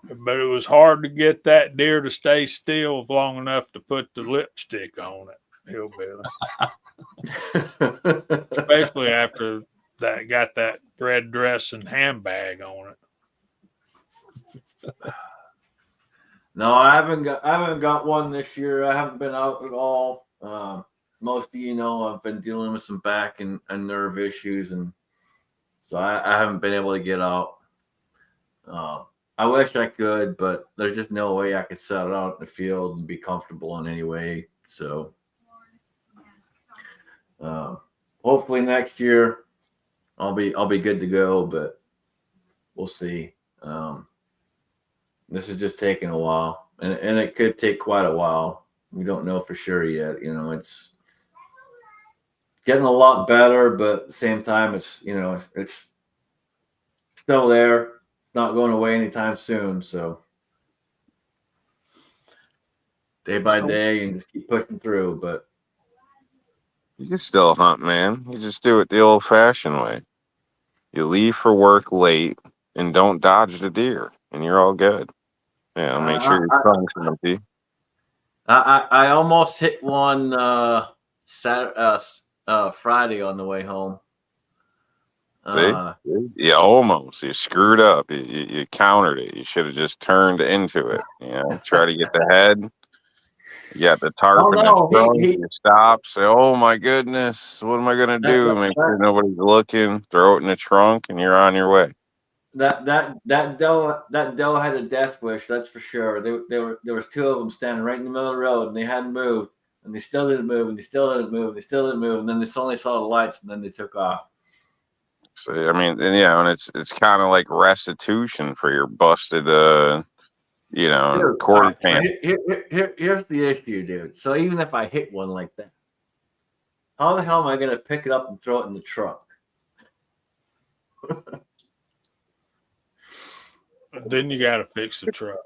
But it was hard to get that deer to stay still long enough to put the lipstick on it, hillbilly. Especially after that got that red dress and handbag on it. No, I haven't got one this year. I haven't been out at all. Most of you know I've been dealing with some back and nerve issues, and so I haven't been able to get out. I wish I could, but there's just no way I could set it out in the field and be comfortable in any way. So hopefully next year I'll be good to go, but we'll see. This is just taking a while, and it could take quite a while. We don't know for sure yet. It's getting a lot better, but at the same time, it's still there. It's not going away anytime soon. So day by day, and just keep pushing through. But You can still hunt, man. You just do it the old-fashioned way. You leave for work late and don't dodge the deer, and you're all good. Yeah, make sure your trunk's empty. I almost hit one Friday on the way home. See? You almost. You screwed up. You countered it. You should have just turned into it. Try to get the head. You got the tarp in the trunk. You stop. Say, oh, my goodness. What am I going to do? Make sure nobody's looking. Throw it in the trunk, and you're on your way. That doe had a death wish, that's for sure. There was two of them standing right in the middle of the road, and they hadn't moved, and they still didn't move, and they still didn't move, and they still didn't move, and then they only saw the lights, and then they took off. So I mean, and it's kind of like restitution for your busted, quarter pan. Here's the issue, dude. So even if I hit one like that, how the hell am I going to pick it up and throw it in the truck? Then you got to fix the truck.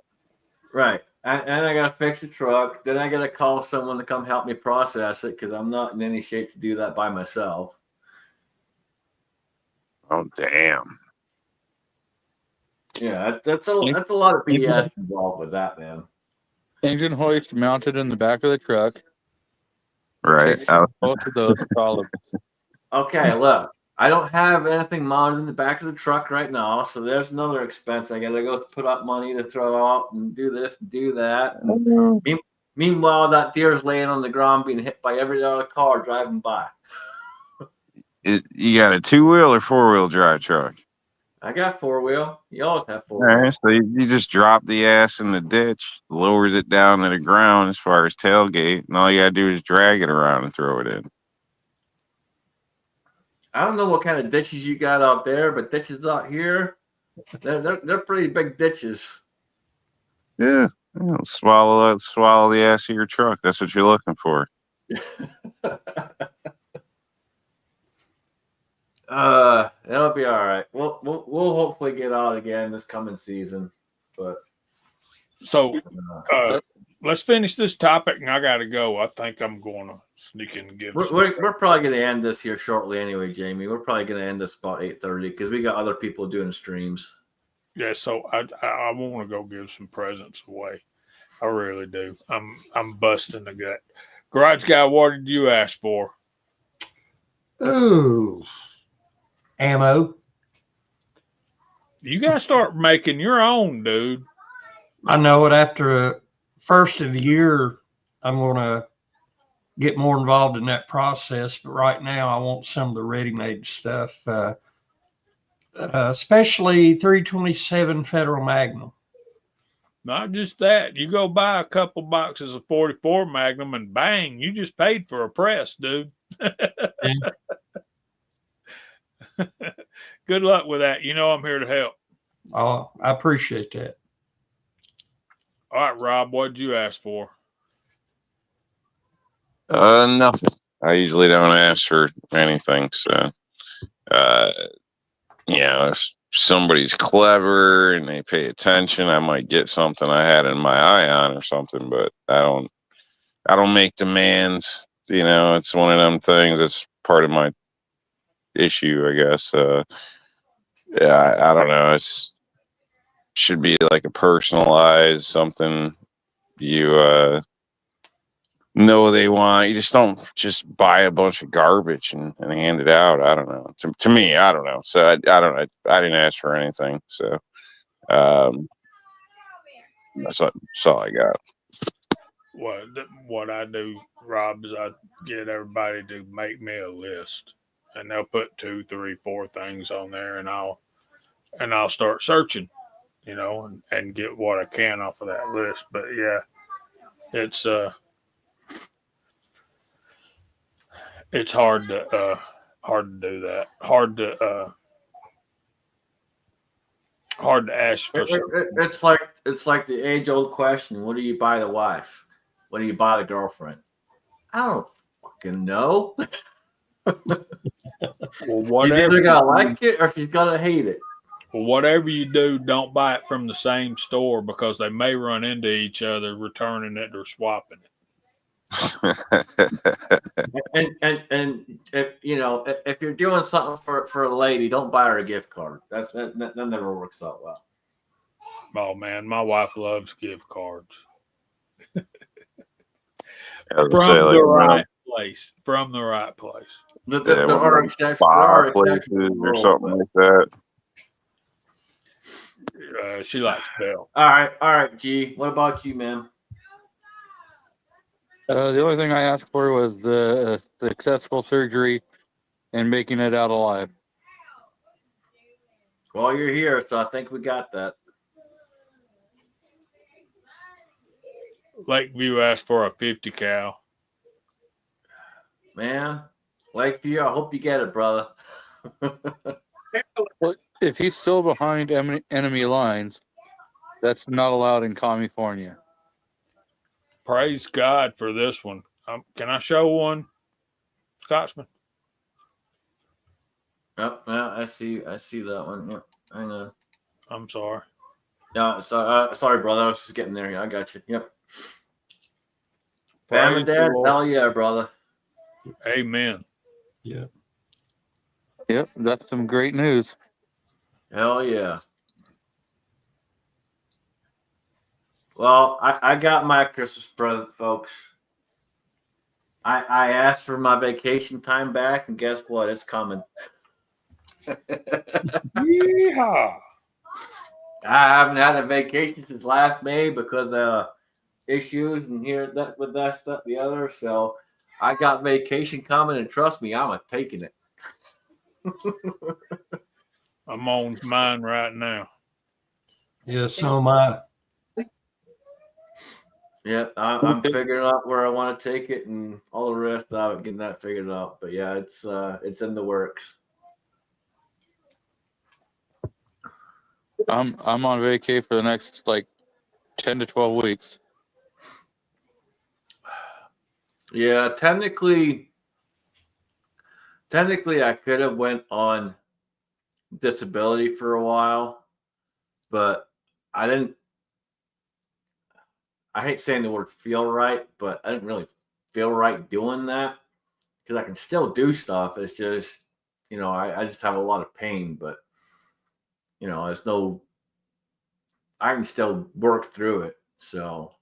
Right. And I got to fix the truck. Then I got to call someone to come help me process it because I'm not in any shape to do that by myself. Oh, damn. Yeah, that's a lot of BS involved with that, man. Engine hoist mounted in the back of the truck. Right. Both of those problems. Okay, look. I don't have anything mounted in the back of the truck right now, so there's another expense. I gotta go put up money to throw out and do this and do that. And meanwhile, that deer's laying on the ground being hit by every other car driving by. You got a 2-wheel or 4-wheel drive truck? I got 4-wheel. You always have 4-wheel. All right, so you just drop the ass in the ditch, lowers it down to the ground as far as tailgate, and all you gotta do is drag it around and throw it in. I don't know what kind of ditches you got out there, but ditches out here, they're pretty big ditches. Yeah, swallow the ass of your truck. That's what you're looking for. It'll be all right. We'll hopefully get out again this coming season, but So let's finish this topic, and I got to go. I think I'm going to sneak in and give. We're probably going to end this here shortly anyway, Jamie. We're probably going to end this about 8:30 because we got other people doing streams. Yeah, so I want to go give some presents away. I really do. I'm busting the gut. Garage guy, what did you ask for? Ooh, ammo. You got to start making your own, dude. I know it. After first of the year, I'm going to get more involved in that process. But right now, I want some of the ready-made stuff, especially 327 Federal Magnum. Not just that. You go buy a couple boxes of 44 Magnum and bang, you just paid for a press, dude. Good luck with that. You know I'm here to help. Oh, I appreciate that. All right, Rob, what did you ask for? Nothing. I usually don't ask for anything. So, if somebody's clever and they pay attention, I might get something I had in my eye on or something. But I don't make demands. It's one of them things. That's part of my issue, I guess. I don't know. Should be like a personalized something you know they want. You just don't just buy a bunch of garbage and hand it out. I don't know. To me, I don't know. So I don't know. I didn't ask for anything. So that's all I got. What I do, Rob, is I get everybody to make me a list, and they'll put 2, 3, 4 things on there, and I'll start searching, and get what I can off of that list. But yeah, it's hard to do that. Hard to ask for something. It's like the age-old question: what do you buy the wife? What do you buy the girlfriend? I don't fucking know. Well, You whatever either gotta like it or you gotta hate it. Well, whatever you do, don't buy it from the same store because they may run into each other returning it or swapping it. And if you're doing something for a lady, don't buy her a gift card. That never works out well. Oh man, my wife loves gift cards. From the right place. From the right place. There are exceptions. There are exceptions or something like that. She likes Bell. All right, G. What about you, man? The only thing I asked for was the successful surgery and making it out alive. Well, you're here, so I think we got that. Lakeview asked for a 50 cal. Man, Lakeview, I hope you get it, brother. Well, if he's still behind enemy lines, that's not allowed in California. Praise God for this one. Can I show one, Scotsman? Yep, yeah, I see that one. Yep, I know. I'm sorry. Yeah, sorry, brother. I was just getting there. I got you. Yep. Bam and Dad, hell yeah, brother. Amen. Yeah. Yep, that's some great news. Hell yeah. Well, I got my Christmas present, folks. I asked for my vacation time back, and guess what? It's coming. Yeehaw. I haven't had a vacation since last May because of issues and with that stuff, the other. So I got vacation coming, and trust me, I'm taking it. I'm on mine right now. Yeah, so am I. Yeah, I'm figuring out where I want to take it and all the rest of it, getting that figured out. But yeah, it's in the works. I'm on vacay for the next 10 to 12 weeks. Yeah, technically I could have went on disability for a while, but I didn't I hate saying the word feel right, but I didn't really feel right doing that because I can still do stuff. It's just, I just have a lot of pain, but it's no, I can still work through it. So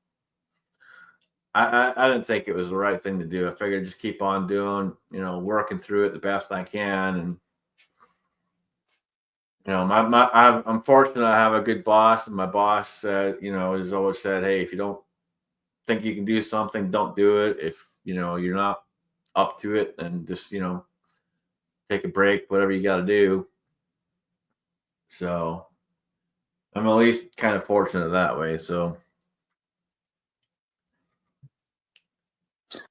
I didn't think it was the right thing to do. I figured just keep on doing, working through it the best I can. And, I'm fortunate I have a good boss, and my boss said, has always said, hey, if you don't think you can do something, don't do it. If, you're not up to it, then just, take a break, whatever you got to do. So I'm at least kind of fortunate that way. So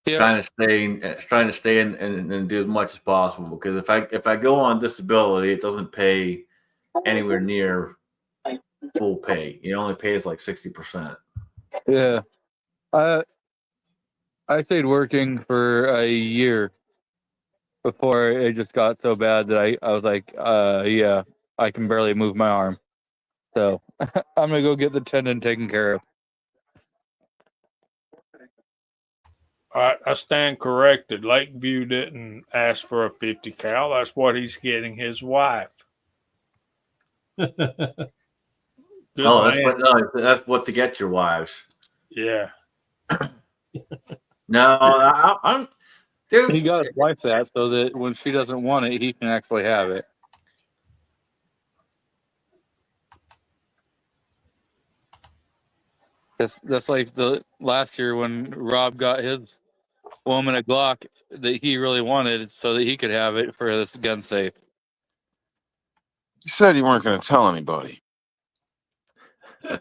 Yeah. trying to stay in and do as much as possible, because if I go on disability, it doesn't pay anywhere near full pay. It only pays like 60%. Yeah. I stayed working for a year before it just got so bad that I was like, yeah, I can barely move my arm. So I'm gonna go get the tendon taken care of. I stand corrected. Lakeview didn't ask for a 50 cal. That's what he's getting his wife. Good Oh, man. that's what to get your wives. Yeah. No, I'm dude. He got his wife that so that when she doesn't want it, he can actually have it. That's like the last year when Rob got his woman a Glock that he really wanted so that he could have it for this gun safe. You said you weren't going to tell anybody. All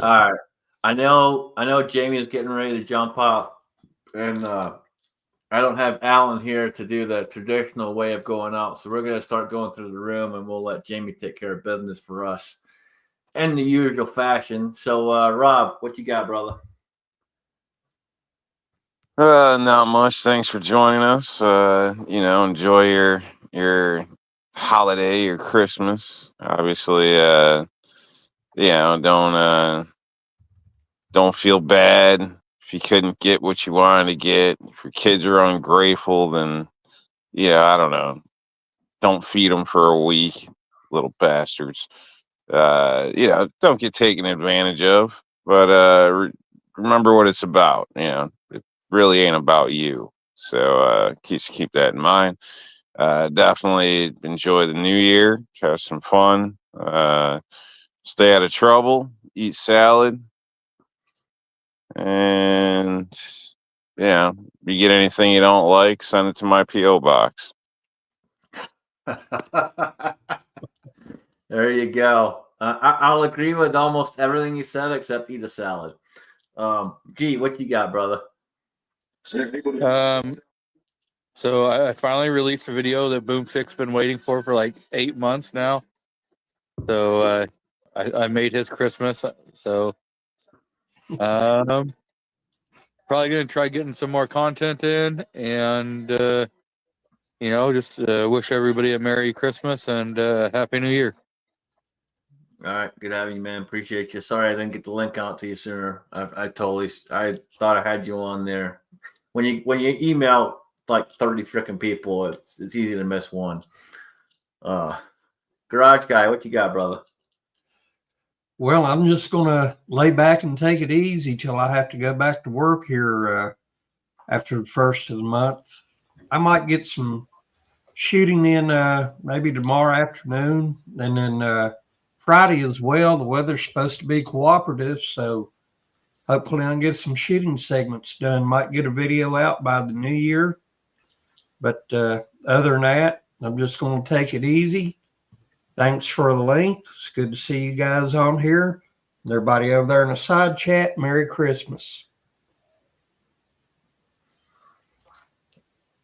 right. I know Jamie is getting ready to jump off, and I don't have Alan here to do the traditional way of going out, so we're going to start going through the room, and we'll let Jamie take care of business for us in the usual fashion. So, Rob, what you got, brother? Not much. Thanks for joining us. Enjoy your holiday, your Christmas. Obviously, don't feel bad if you couldn't get what you wanted to get. If your kids are ungrateful, then I don't know. Don't feed them for a week, little bastards. Don't get taken advantage of. But remember what it's about. It really ain't about you. So keep that in mind. Definitely enjoy the new year. Have some fun. Stay out of trouble. Eat salad. And if you get anything you don't like, send it to my P.O. box. There you go. I'll agree with almost everything you said except eat a salad. G, what you got, brother? So I finally released a video that Boomchick's been waiting for like 8 months now. So I made his Christmas. So probably gonna try getting some more content in, and just wish everybody a Merry Christmas and Happy New Year. All right, good having you, man. Appreciate you. Sorry I didn't get the link out to you sooner. I thought I had you on there. When you email like 30 freaking people, it's easy to miss one. Garage guy, what you got, brother? Well, I'm just going to lay back and take it easy till I have to go back to work here after the first of the month. I might get some shooting in maybe tomorrow afternoon, and then Friday as well. The weather's supposed to be cooperative, so hopefully I'll get some shooting segments done. Might get a video out by the new year. But other than that, I'm just going to take it easy. Thanks for the link. It's good to see you guys on here. Everybody over there in the side chat, Merry Christmas.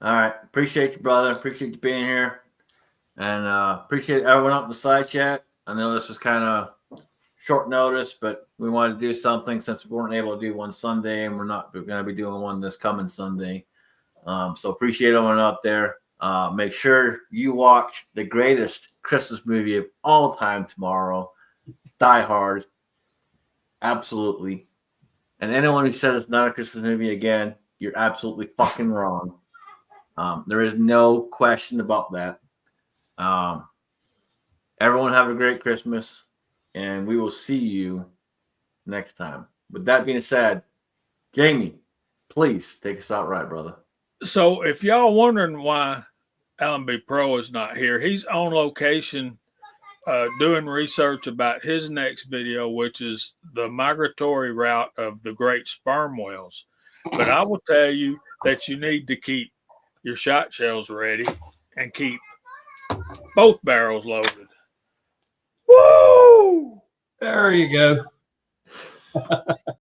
All right. Appreciate you, brother. Appreciate you being here. And appreciate everyone up in the side chat. I know this was kind of short notice, but we wanted to do something since we weren't able to do one Sunday, and we're going to be doing one this coming Sunday. So appreciate everyone out there. Make sure you watch the greatest Christmas movie of all time tomorrow, Die Hard. Absolutely. And anyone who says it's not a Christmas movie, again, you're absolutely fucking wrong. There is no question about that. Everyone have a great Christmas, and we will see you next time. With that being said, Jamie, please take us out right, brother. So if y'all wondering why Alan B. Pro is not here, he's on location doing research about his next video, which is the migratory route of the great sperm whales. But I will tell you that you need to keep your shot shells ready and keep both barrels loaded. Woo! There you go.